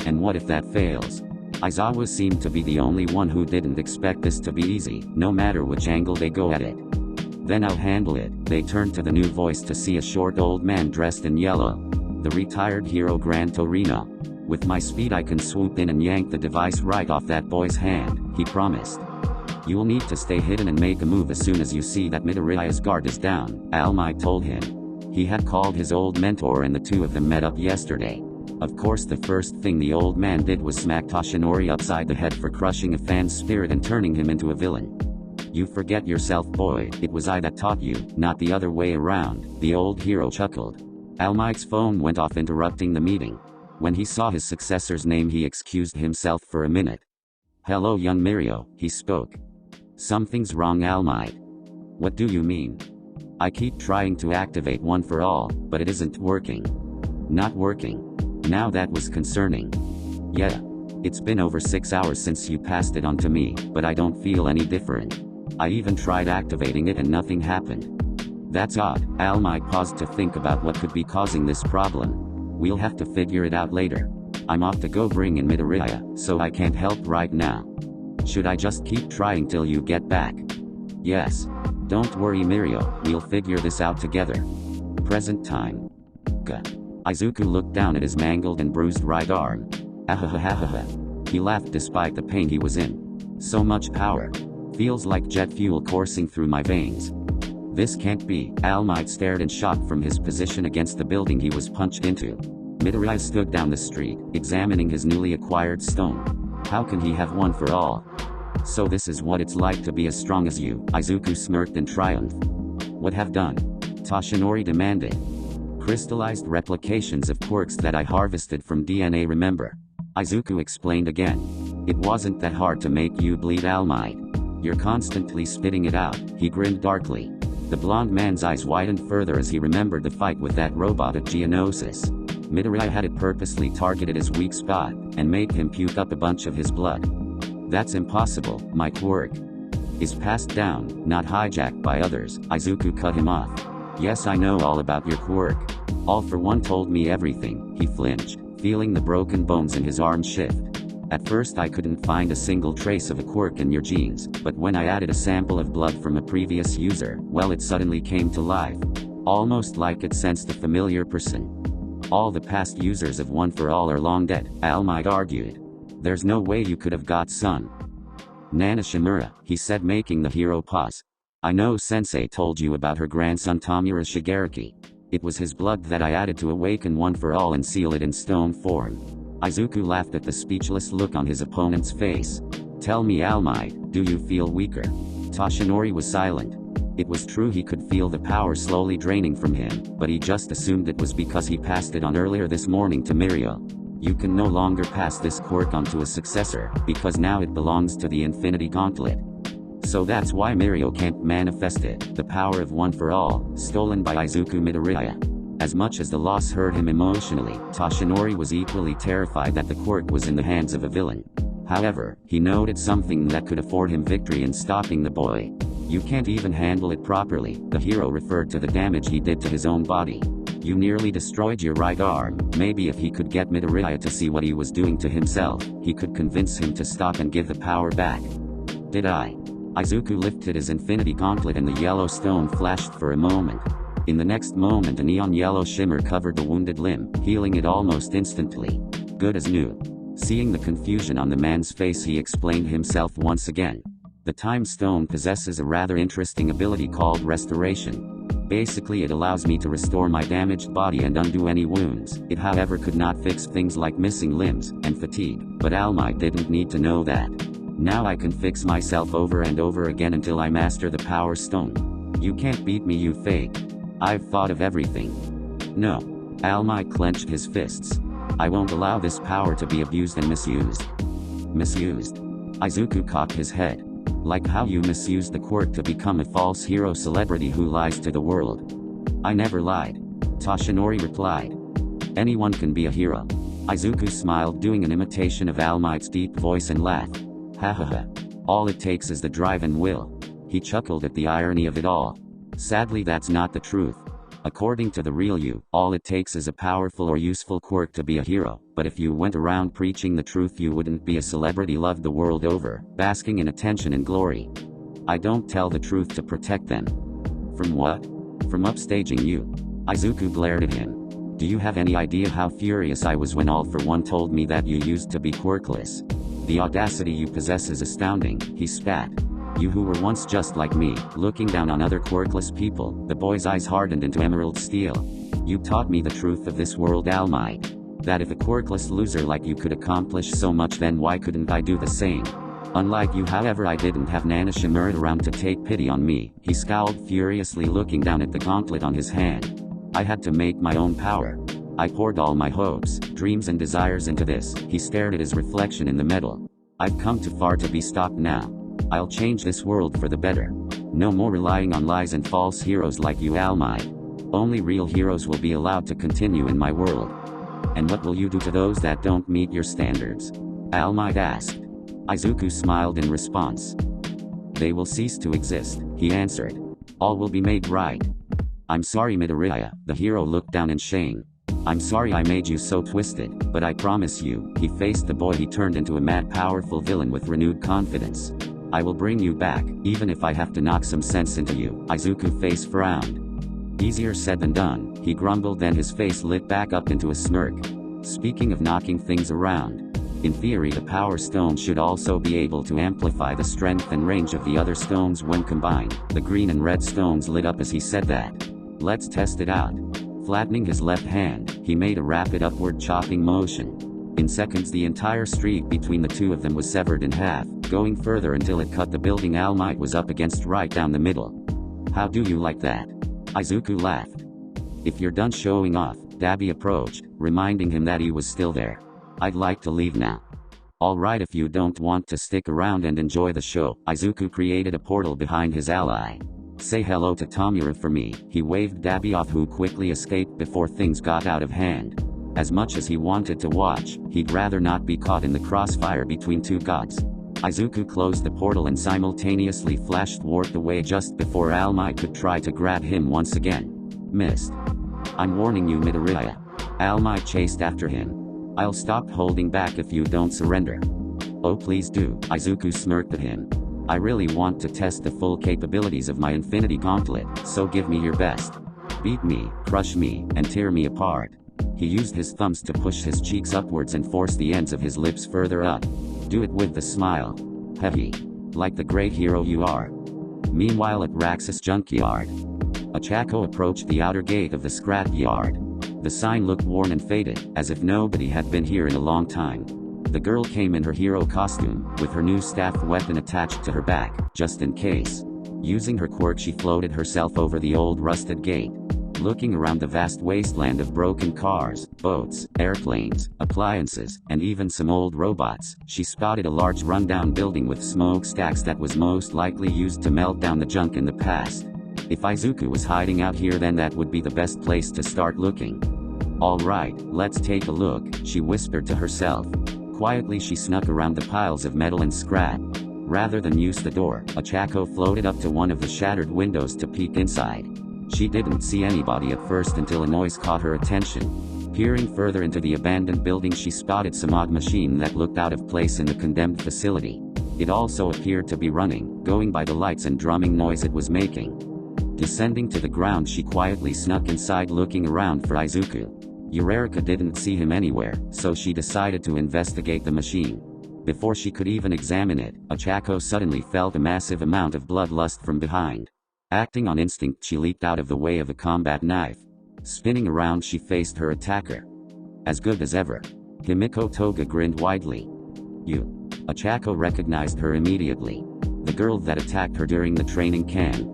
"And what if that fails?" Aizawa seemed to be the only one who didn't expect this to be easy, no matter which angle they go at it. "Then I'll handle it." They turned to the new voice to see a short old man dressed in yellow. The retired hero Gran Torino. "With my speed I can swoop in and yank the device right off that boy's hand," he promised. "You'll need to stay hidden and make a move as soon as you see that Midoriya's guard is down," All Might told him. He had called his old mentor and the 2 of them met up yesterday. Of course the first thing the old man did was smack Toshinori upside the head for crushing a fan's spirit and turning him into a villain. "You forget yourself, boy. It was I that taught you, not the other way around," the old hero chuckled. All Might's phone went off, interrupting the meeting. When he saw his successor's name he excused himself for a minute. "Hello young Mirio," he spoke. "Something's wrong, All Might." "What do you mean?" "I keep trying to activate One for All, but it isn't working." "Not working?" Now that was concerning. "Yeah. It's been over 6 hours since you passed it on to me, but I don't feel any different. I even tried activating it and nothing happened." "That's odd." All Might paused to think about what could be causing this problem. "We'll have to figure it out later. I'm off to go bring in Midoriya, so I can't help right now. Should I just keep trying till you get back?" "Yes. Don't worry Mirio, we'll figure this out together." Present time. Izuku looked down at his mangled and bruised right arm. Ahahahaha. He laughed despite the pain he was in. "So much power. Feels like jet fuel coursing through my veins." "This can't be." All Might stared in shock from his position against the building he was punched into. Midoriya stood down the street, examining his newly acquired stone. "How can he have One for All?" "So this is what it's like to be as strong as you." Izuku smirked in triumph. "What have done?" Toshinori demanded. "Crystallized replications of quirks that I harvested from DNA, remember?" Izuku explained again. "It wasn't that hard to make you bleed, All Might. You're constantly spitting it out." He grinned darkly. The blonde man's eyes widened further as he remembered the fight with that robot at Geonosis. Midoriya had it purposely targeted his weak spot, and made him puke up a bunch of his blood. "That's impossible. My quirk is passed down, not hijacked by others." Izuku cut him off. "Yes, I know all about your quirk. All for One told me everything." He flinched, feeling the broken bones in his arm shift. "At first I couldn't find a single trace of a quirk in your genes, but when I added a sample of blood from a previous user, well, it suddenly came to life. Almost like it sensed a familiar person." "All the past users of One for All are long dead," All Might argued. "There's no way you could have got Son Nana Shimura," he said, making the hero pause. "I know Sensei told you about her grandson Tamura Shigaraki. It was his blood that I added to awaken One for All and seal it in stone form." Izuku laughed at the speechless look on his opponent's face. "Tell me, All Might, do you feel weaker?" Toshinori was silent. It was true he could feel the power slowly draining from him, but he just assumed it was because he passed it on earlier this morning to Mirio. "You can no longer pass this quirk on to a successor, because now it belongs to the Infinity Gauntlet. So that's why Mirio can't manifest it." The power of One for All, stolen by Izuku Midoriya. As much as the loss hurt him emotionally, Toshinori was equally terrified that the quirk was in the hands of a villain. However, he noted something that could afford him victory in stopping the boy. "You can't even handle it properly." The hero referred to the damage he did to his own body. You nearly destroyed your right arm. Maybe if he could get Midoriya to see what he was doing to himself, he could convince him to stop and give the power back. Did I? Izuku lifted his Infinity Gauntlet and the yellow stone flashed for a moment. In the next moment a neon yellow shimmer covered the wounded limb, healing it almost instantly. Good as new. Seeing the confusion on the man's face, he explained himself once again. The Time Stone possesses a rather interesting ability called Restoration. Basically it allows me to restore my damaged body and undo any wounds. It however could not fix things like missing limbs and fatigue, but All Might didn't need to know that. Now I can fix myself over and over again until I master the Power Stone. You can't beat me, you fake. I've thought of everything. No. All Might clenched his fists. I won't allow this power to be abused and misused. Misused? Izuku cocked his head. Like how you misused the quirk to become a false hero celebrity who lies to the world. I never lied. Toshinori replied. Anyone can be a hero. Izuku smiled, doing an imitation of All Might's deep voice, and laughed. Hahaha. All it takes is the drive and will. He chuckled at the irony of it all. Sadly that's not the truth. According to the real you, all it takes is a powerful or useful quirk to be a hero, but if you went around preaching the truth you wouldn't be a celebrity loved the world over, basking in attention and glory. I don't tell the truth to protect them. From what? From upstaging you. Izuku glared at him. Do you have any idea how furious I was when All For One told me that you used to be quirkless? The audacity you possess is astounding, he spat. You who were once just like me, looking down on other quirkless people. The boy's eyes hardened into emerald steel. You taught me the truth of this world, All Might. That if a quirkless loser like you could accomplish so much, then why couldn't I do the same? Unlike you, however, I didn't have Nana Shimura around to take pity on me. He scowled furiously, looking down at the gauntlet on his hand. I had to make my own power. I poured all my hopes, dreams and desires into this. He stared at his reflection in the metal. I've come too far to be stopped now. I'll change this world for the better. No more relying on lies and false heroes like you, All Might. Only real heroes will be allowed to continue in my world. And what will you do to those that don't meet your standards? All Might asked. Izuku smiled in response. They will cease to exist, he answered. All will be made right. I'm sorry, Midoriya. The hero looked down in shame. I'm sorry I made you so twisted, but I promise you, he faced the boy, he turned into a mad powerful villain with renewed confidence. I will bring you back, even if I have to knock some sense into you. Izuku's face frowned. Easier said than done, he grumbled, then his face lit back up into a smirk. Speaking of knocking things around, in theory the Power Stone should also be able to amplify the strength and range of the other stones when combined. The green and red stones lit up as he said that. Let's test it out. Flattening his left hand, he made a rapid upward chopping motion. In seconds the entire street between the two of them was severed in half, going further until it cut the building All Might was up against right down the middle. How do you like that? Izuku laughed. If you're done showing off, Dabi approached, reminding him that he was still there. I'd like to leave now. Alright, if you don't want to stick around and enjoy the show. Izuku created a portal behind his ally. Say hello to Tamura for me. He waved Dabi off, who quickly escaped before things got out of hand. As much as he wanted to watch, he'd rather not be caught in the crossfire between two gods. Izuku closed the portal and simultaneously flashed toward the way just before All Might could try to grab him once again. Missed. I'm warning you, Midoriya. All Might chased after him. I'll stop holding back if you don't surrender. Oh please do. Izuku smirked at him. I really want to test the full capabilities of my Infinity Gauntlet, so give me your best. Beat me, crush me, and tear me apart. He used his thumbs to push his cheeks upwards and force the ends of his lips further up. Do it with the smile. Heavy. Like the great hero you are. Meanwhile at Raxus Junkyard, Ochako approached the outer gate of the scrap yard. The sign looked worn and faded, as if nobody had been here in a long time. The girl came in her hero costume, with her new staff weapon attached to her back, just in case. Using her quirk she floated herself over the old rusted gate. Looking around the vast wasteland of broken cars, boats, airplanes, appliances, and even some old robots, she spotted a large rundown building with smokestacks that was most likely used to melt down the junk in the past. If Izuku was hiding out here, then that would be the best place to start looking. Alright, let's take a look, she whispered to herself. Quietly she snuck around the piles of metal and scrap. Rather than use the door, Ochako floated up to one of the shattered windows to peek inside. She didn't see anybody at first until a noise caught her attention. Peering further into the abandoned building, she spotted some odd machine that looked out of place in the condemned facility. It also appeared to be running, going by the lights and drumming noise it was making. Descending to the ground, she quietly snuck inside, looking around for Izuku. Urarika didn't see him anywhere, so she decided to investigate the machine. Before she could even examine it, Ochako suddenly felt a massive amount of bloodlust from behind. Acting on instinct, she leaped out of the way of a combat knife. Spinning around, she faced her attacker. As good as ever. Himiko Toga grinned widely. You. Ochako recognized her immediately. The girl that attacked her during the training camp.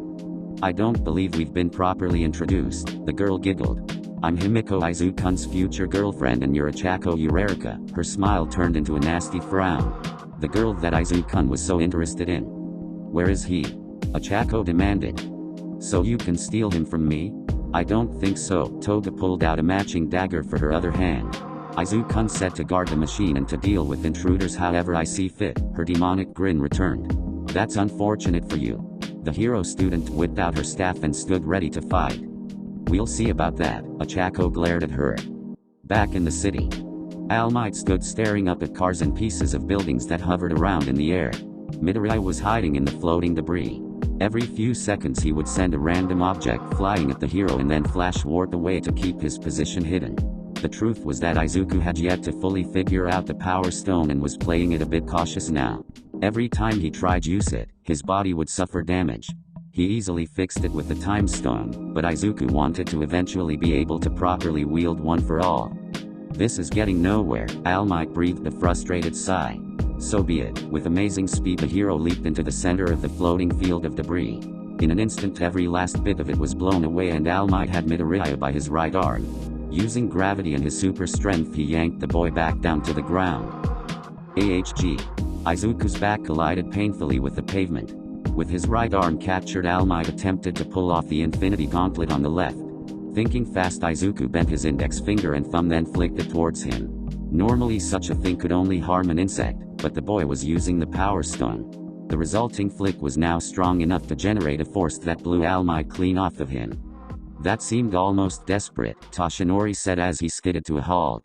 I don't believe we've been properly introduced, the girl giggled. I'm Himiko Izukun's future girlfriend and you're Ochako Urarika. Her smile turned into a nasty frown. The girl that Izukun was so interested in. Where is he? Ochako demanded. So you can steal him from me? I don't think so. Toga pulled out a matching dagger for her other hand. Izukun said to guard the machine and to deal with intruders however I see fit. Her demonic grin returned. That's unfortunate for you. The hero student whipped out her staff and stood ready to fight. We'll see about that. Ochako glared at her. Back in the city. All Might stood staring up at cars and pieces of buildings that hovered around in the air. Midoriya was hiding in the floating debris. Every few seconds he would send a random object flying at the hero and then flash warp away to keep his position hidden. The truth was that Izuku had yet to fully figure out the Power Stone and was playing it a bit cautious now. Every time he tried to use it, his body would suffer damage. He easily fixed it with the Time Stone, but Izuku wanted to eventually be able to properly wield one for all. This is getting nowhere. All Might breathed a frustrated sigh. So be it. With amazing speed the hero leaped into the center of the floating field of debris. In an instant every last bit of it was blown away and All Might had Midoriya by his right arm. Using gravity and his super strength he yanked the boy back down to the ground. AHG. Izuku's back collided painfully with the pavement. With his right arm captured, All Might attempted to pull off the Infinity Gauntlet on the left. Thinking fast, Izuku bent his index finger and thumb then flicked it towards him. Normally such a thing could only harm an insect, but the boy was using the Power Stone. The resulting flick was now strong enough to generate a force that blew All Might clean off of him. That seemed almost desperate, Toshinori said as he skidded to a halt.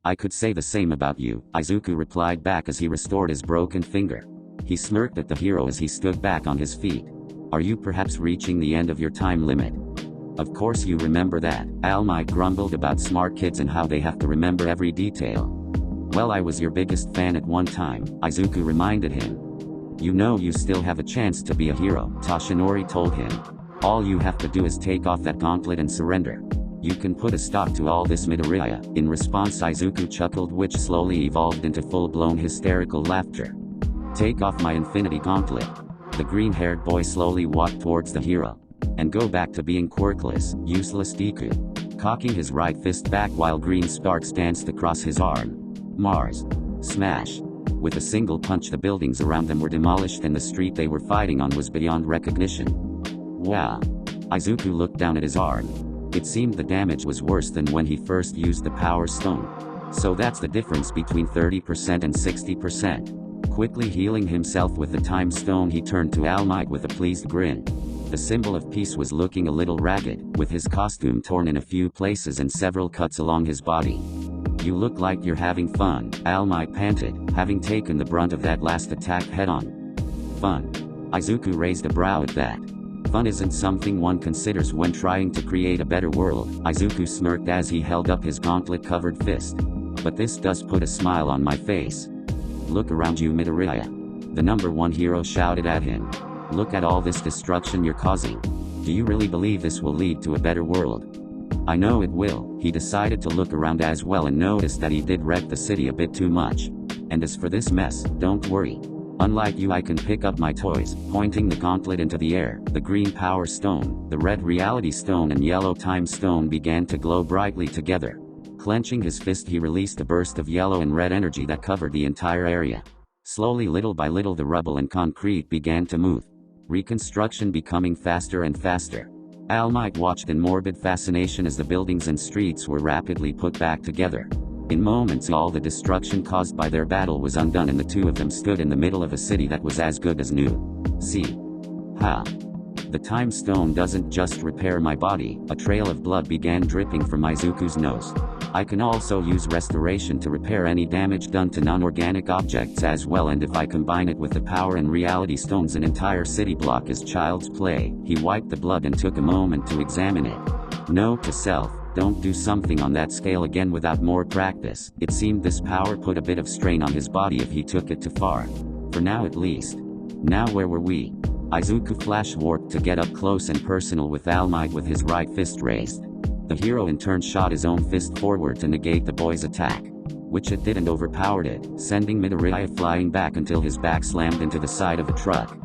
I could say the same about you, Izuku replied back as he restored his broken finger. He smirked at the hero as he stood back on his feet. Are you perhaps reaching the end of your time limit? Of course you remember that. All Might grumbled about smart kids and how they have to remember every detail. Well, I was your biggest fan at one time, Izuku reminded him. You know you still have a chance to be a hero, Toshinori told him. All you have to do is take off that gauntlet and surrender. You can put a stop to all this, Midoriya. In response Izuku chuckled, which slowly evolved into full-blown hysterical laughter. Take off my Infinity Gauntlet. The green-haired boy slowly walked towards the hero. And go back to being quirkless, useless Deku. Cocking his right fist back while green sparks danced across his arm. Mars. Smash. With a single punch the buildings around them were demolished and the street they were fighting on was beyond recognition. Wow. Izuku looked down at his arm. It seemed the damage was worse than when he first used the Power Stone. So that's the difference between 30% and 60%. Quickly healing himself with the Time Stone he turned to All Might with a pleased grin. The symbol of peace was looking a little ragged, with his costume torn in a few places and several cuts along his body. You look like you're having fun, All Might panted, having taken the brunt of that last attack head-on. Fun. Izuku raised a brow at that. Fun isn't something one considers when trying to create a better world, Izuku smirked as he held up his gauntlet-covered fist. But this does put a smile on my face. Look around you, Midoriya. The #1 hero shouted at him. Look at all this destruction you're causing. Do you really believe this will lead to a better world? I know it will. He decided to look around as well and noticed that he did wreck the city a bit too much. And as for this mess, don't worry. Unlike you, I can pick up my toys, pointing the gauntlet into the air. The green Power Stone, the red Reality Stone and yellow Time Stone began to glow brightly together. Clenching his fist he released a burst of yellow and red energy that covered the entire area. Slowly, little by little, the rubble and concrete began to move. Reconstruction becoming faster and faster. All Might watched in morbid fascination as the buildings and streets were rapidly put back together. In moments all the destruction caused by their battle was undone and the two of them stood in the middle of a city that was as good as new. See? Ha. The time stone doesn't just repair my body. A trail of blood began dripping from Izuku's nose. I can also use restoration to repair any damage done to non-organic objects as well, and if I combine it with the power and reality stones, an entire city block is child's play. He wiped the blood and took a moment to examine it. Note to self, don't do something on that scale again without more practice. It seemed this power put a bit of strain on his body if he took it too far. For now at least. Now where were we? Izuku flash warped to get up close and personal with All Might with his right fist raised. The hero in turn shot his own fist forward to negate the boy's attack, which it did and overpowered it, sending Midoriya flying back until his back slammed into the side of the truck.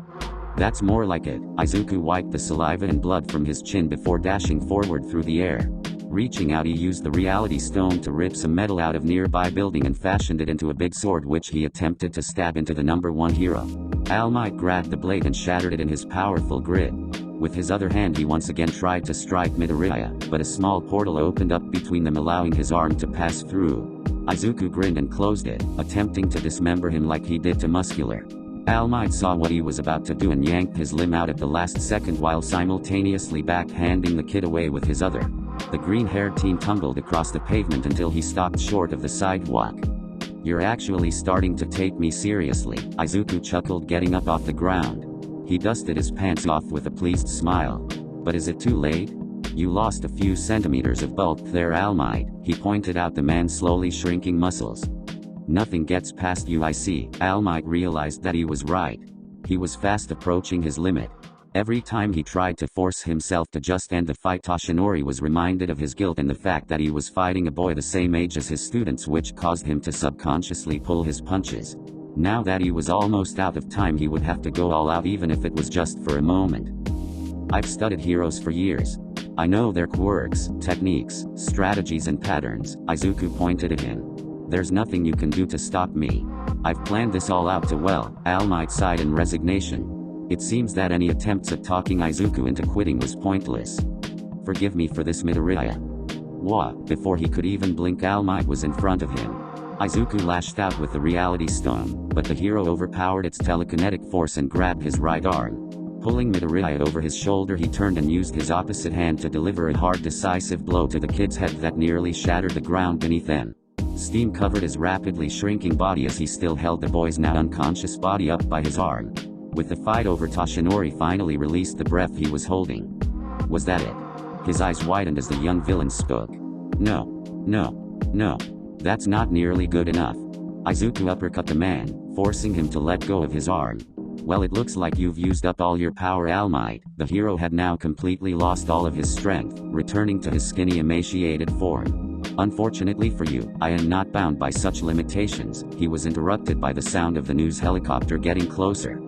That's more like it. Izuku wiped the saliva and blood from his chin before dashing forward through the air. Reaching out, he used the reality stone to rip some metal out of nearby building and fashioned it into a big sword, which he attempted to stab into the number one hero. All Might grabbed the blade and shattered it in his powerful grip. With his other hand he once again tried to strike Midoriya, but a small portal opened up between them, allowing his arm to pass through. Izuku grinned and closed it, attempting to dismember him like he did to Muscular. All Might saw what he was about to do and yanked his limb out at the last second while simultaneously backhanding the kid away with his other. The green-haired teen tumbled across the pavement until he stopped short of the sidewalk. You're actually starting to take me seriously, Izuku chuckled, getting up off the ground. He dusted his pants off with a pleased smile. But is it too late? You lost a few centimeters of bulk there, All Might. He pointed out the man's slowly shrinking muscles. Nothing gets past you, I see. All Might realized that he was right. He was fast approaching his limit. Every time he tried to force himself to just end the fight, Toshinori was reminded of his guilt and the fact that he was fighting a boy the same age as his students, which caused him to subconsciously pull his punches. Now that he was almost out of time, he would have to go all out even if it was just for a moment. I've studied heroes for years. I know their quirks, techniques, strategies and patterns. Izuku pointed at him. There's nothing you can do to stop me. I've planned this all out too well. All Might sighed in resignation. It seems that any attempts at talking Izuku into quitting was pointless. Forgive me for this, Midoriya. What? Before he could even blink, All Might was in front of him. Izuku lashed out with the reality stone, but the hero overpowered its telekinetic force and grabbed his right arm. Pulling Midoriya over his shoulder, he turned and used his opposite hand to deliver a hard, decisive blow to the kid's head that nearly shattered the ground beneath them. Steam covered his rapidly shrinking body as he still held the boy's now unconscious body up by his arm. With the fight over, Toshinori finally released the breath he was holding. Was that it? His eyes widened as the young villain spoke. No. That's not nearly good enough. Izuku uppercut the man, forcing him to let go of his arm. Well, it looks like you've used up all your power, All Might. The hero had now completely lost all of his strength, returning to his skinny, emaciated form. Unfortunately for you, I am not bound by such limitations. He was interrupted by the sound of the news helicopter getting closer.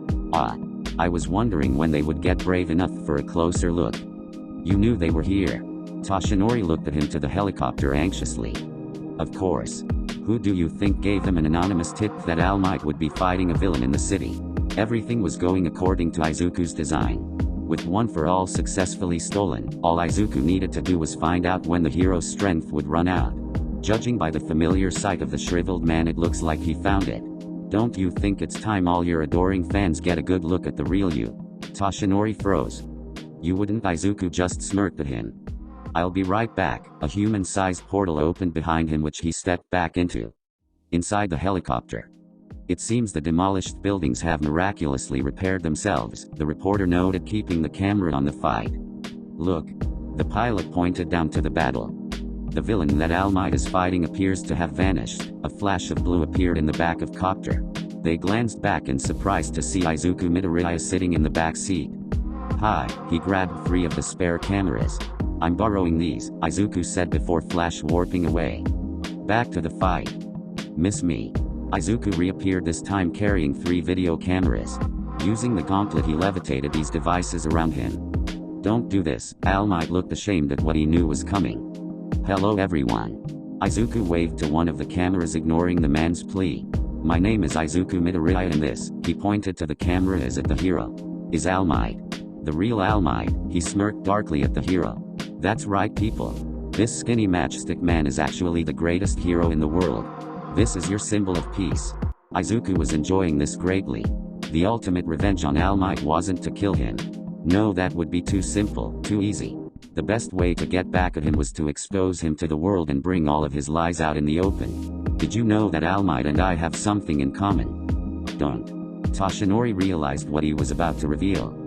I was wondering when they would get brave enough for a closer look. You knew they were here. Toshinori looked at him to the helicopter anxiously. Of course. Who do you think gave them an anonymous tip that All Might would be fighting a villain in the city? Everything was going according to Izuku's design. With one for all successfully stolen, all Izuku needed to do was find out when the hero's strength would run out. Judging by the familiar sight of the shriveled man, it looks like he found it. Don't you think it's time all your adoring fans get a good look at the real you? Toshinori froze. You wouldn't? Izuku just smirked at him. I'll be right back. A human-sized portal opened behind him, which he stepped back into. Inside the helicopter. It seems the demolished buildings have miraculously repaired themselves, the reporter noted, keeping the camera on the fight. Look. The pilot pointed down to the battle. The villain that All Might is fighting appears to have vanished. A flash of blue appeared in the back of copter. They glanced back in surprise to see Izuku Midoriya sitting in the back seat. Hi, he grabbed 3 of the spare cameras. I'm borrowing these, Izuku said before flash warping away. Back to the fight. Miss me. Izuku reappeared, this time carrying 3 video cameras. Using the gauntlet, he levitated these devices around him. Don't do this. All Might looked ashamed at what he knew was coming. Hello everyone. Izuku waved to one of the cameras, ignoring the man's plea. My name is Izuku Midoriya, and this, he pointed to the camera as at the hero, is All Might. The real All Might. He smirked darkly at the hero. That's right, people. This skinny matchstick man is actually the greatest hero in the world. This is your symbol of peace. Izuku was enjoying this greatly. The ultimate revenge on All Might wasn't to kill him. No, that would be too simple, too easy. The best way to get back at him was to expose him to the world and bring all of his lies out in the open. Did you know that All Might and I have something in common? Don't. Toshinori realized what he was about to reveal.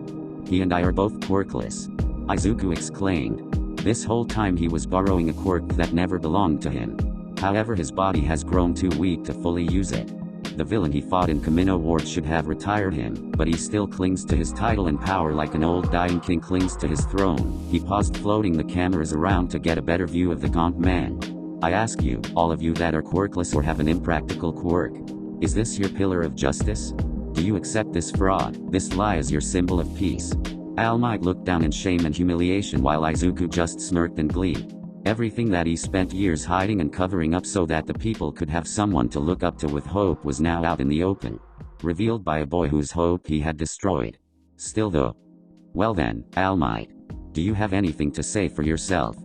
He and I are both quirkless. Izuku exclaimed. This whole time he was borrowing a quirk that never belonged to him. However, his body has grown too weak to fully use it. The villain he fought in Kamino Ward should have retired him, but he still clings to his title and power like an old dying king clings to his throne. He paused, floating the cameras around to get a better view of the gaunt man. I ask you, all of you that are quirkless or have an impractical quirk, is this your pillar of justice? Do you accept this fraud, this lie as your symbol of peace? All Might looked down in shame and humiliation while Izuku just smirked in glee. Everything that he spent years hiding and covering up so that the people could have someone to look up to with hope was now out in the open. Revealed by a boy whose hope he had destroyed. Still though. Well then, All Might. Do you have anything to say for yourself?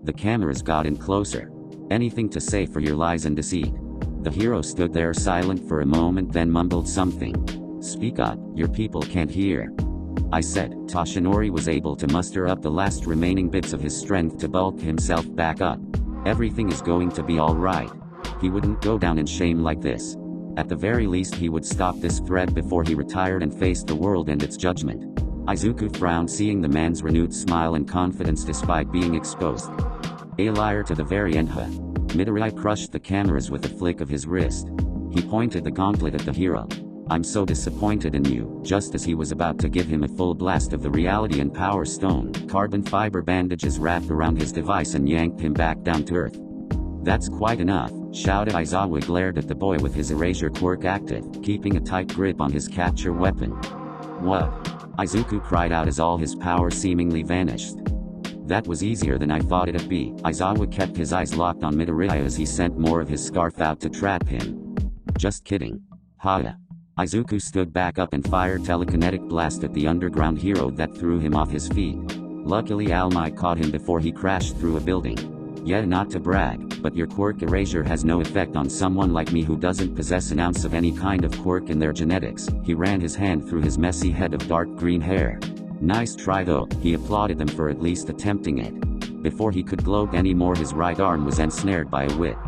The cameras got in closer. Anything to say for your lies and deceit? The hero stood there silent for a moment, then mumbled something. Speak up, your people can't hear. I said. Toshinori was able to muster up the last remaining bits of his strength to bulk himself back up. Everything is going to be alright. He wouldn't go down in shame like this. At the very least he would stop this threat before he retired and faced the world and its judgment. Izuku frowned, seeing the man's renewed smile and confidence despite being exposed. A liar to the very end, huh? Midoriya crushed the cameras with a flick of his wrist. He pointed the gauntlet at the hero. I'm so disappointed in you. Just as he was about to give him a full blast of the reality and power stone, carbon fiber bandages wrapped around his device and yanked him back down to earth. That's quite enough, shouted Aizawa, glared at the boy with his erasure quirk active, keeping a tight grip on his capture weapon. What? Izuku cried out as all his power seemingly vanished. That was easier than I thought it'd be. Aizawa kept his eyes locked on Midoriya as he sent more of his scarf out to trap him. Just kidding. Haya. Izuku stood back up and fired telekinetic blast at the underground hero that threw him off his feet. Luckily All Might caught him before he crashed through a building. Yeah, not to brag, but your quirk erasure has no effect on someone like me who doesn't possess an ounce of any kind of quirk in their genetics. He ran his hand through his messy head of dark green hair. Nice try though, he applauded them for at least attempting it. Before he could gloat any more, his right arm was ensnared by a whip.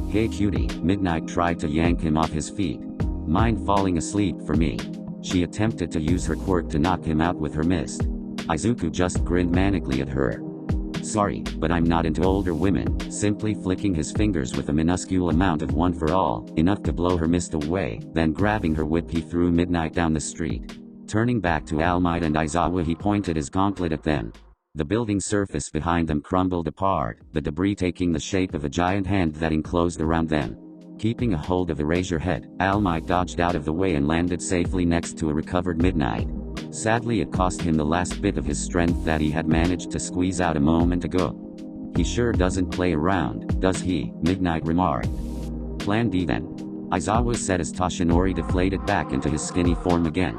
Hey cutie, Midnight tried to yank him off his feet. Mind falling asleep for me? She attempted to use her quirk to knock him out with her mist. Izuku just grinned manically at her. Sorry, but I'm not into older women, simply flicking his fingers with a minuscule amount of one for all, enough to blow her mist away, then grabbing her whip he threw Midnight down the street. Turning back to All Might and Aizawa, he pointed his gauntlet at them. The building surface behind them crumbled apart, the debris taking the shape of a giant hand that enclosed around them. Keeping a hold of Erasure Head, All Might dodged out of the way and landed safely next to a recovered Midnight. Sadly, it cost him the last bit of his strength that he had managed to squeeze out a moment ago. He sure doesn't play around, does he? Midnight remarked. Plan D then. Aizawa said as Toshinori deflated back into his skinny form again.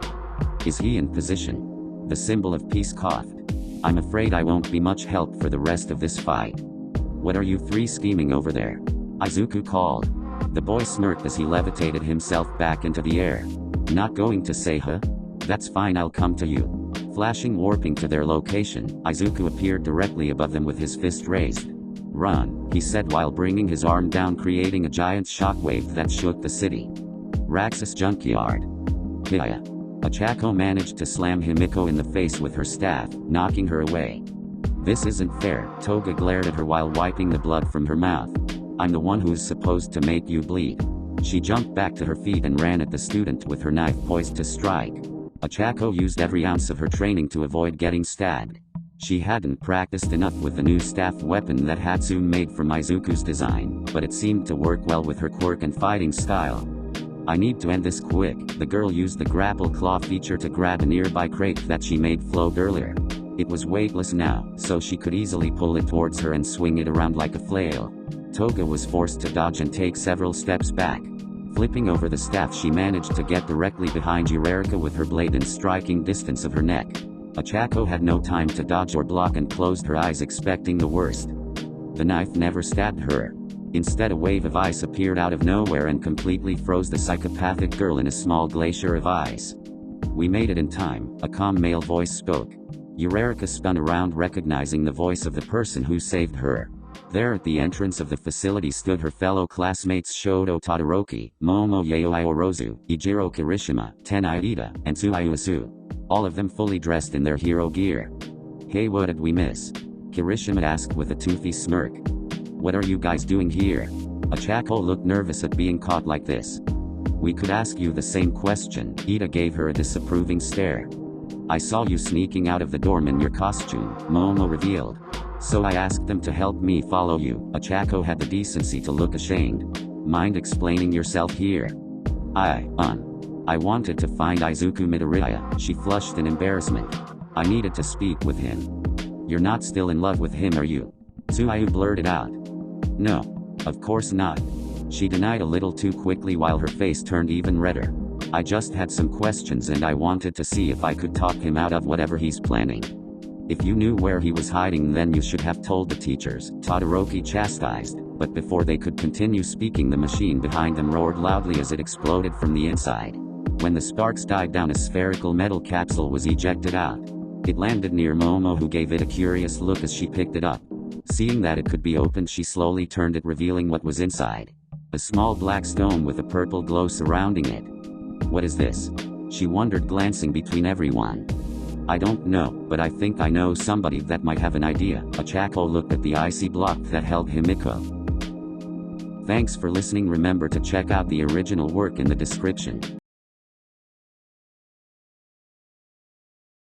Is he in position? The symbol of peace coughed. I'm afraid I won't be much help for the rest of this fight. What are you three scheming over there? Izuku called. The boy smirked as he levitated himself back into the air. Not going to say huh? That's fine, I'll come to you. Flashing, warping to their location, Izuku appeared directly above them with his fist raised. Run, he said while bringing his arm down, creating a giant shockwave that shook the city. Raxus Junkyard. Hiya. Ochako managed to slam Himiko in the face with her staff, knocking her away. This isn't fair, Toga glared at her while wiping the blood from her mouth. I'm the one who's supposed to make you bleed. She jumped back to her feet and ran at the student with her knife poised to strike. Ochako used every ounce of her training to avoid getting stabbed. She hadn't practiced enough with the new staff weapon that Hatsune made from Izuku's design, but it seemed to work well with her quirk and fighting style. I need to end this quick. The girl used the grapple claw feature to grab a nearby crate that she made float earlier. It was weightless now, so she could easily pull it towards her and swing it around like a flail. Toga was forced to dodge and take several steps back. Flipping over the staff, she managed to get directly behind Eureka with her blade in striking distance of her neck. Ochako had no time to dodge or block and closed her eyes, expecting the worst. The knife never stabbed her. Instead, a wave of ice appeared out of nowhere and completely froze the psychopathic girl in a small glacier of ice. We made it in time, a calm male voice spoke. Yurarika spun around, recognizing the voice of the person who saved her. There at the entrance of the facility stood her fellow classmates Shoto Todoroki, Momo Iorozu, Ijiro Kirishima, Tenai Ida, and Tsuyu Asu. All of them fully dressed in their hero gear. "Hey, what did we miss?" Kirishima asked with a toothy smirk. "What are you guys doing here?" Achako looked nervous at being caught like this. "We could ask you the same question," Ida gave her a disapproving stare. "I saw you sneaking out of the dorm in your costume," Momo revealed. "So I asked them to help me follow you." Achako had the decency to look ashamed. "Mind explaining yourself here?" I wanted to find Izuku Midoriya," she flushed in embarrassment. "I needed to speak with him." "You're not still in love with him, are you?" Tsuyu blurted out. "No. Of course not." She denied a little too quickly while her face turned even redder. "I just had some questions and I wanted to see if I could talk him out of whatever he's planning." "If you knew where he was hiding, then you should have told the teachers," Todoroki chastised, but before they could continue speaking, the machine behind them roared loudly as it exploded from the inside. When the sparks died down, a spherical metal capsule was ejected out. It landed near Momo, who gave it a curious look as she picked it up. Seeing that it could be opened, she slowly turned it, revealing what was inside. A small black stone with a purple glow surrounding it. "What is this?" she wondered, glancing between everyone. "I don't know, but I think I know somebody that might have an idea." Achako looked at the icy block that held Himiko. Thanks for listening. Remember to check out the original work in the description.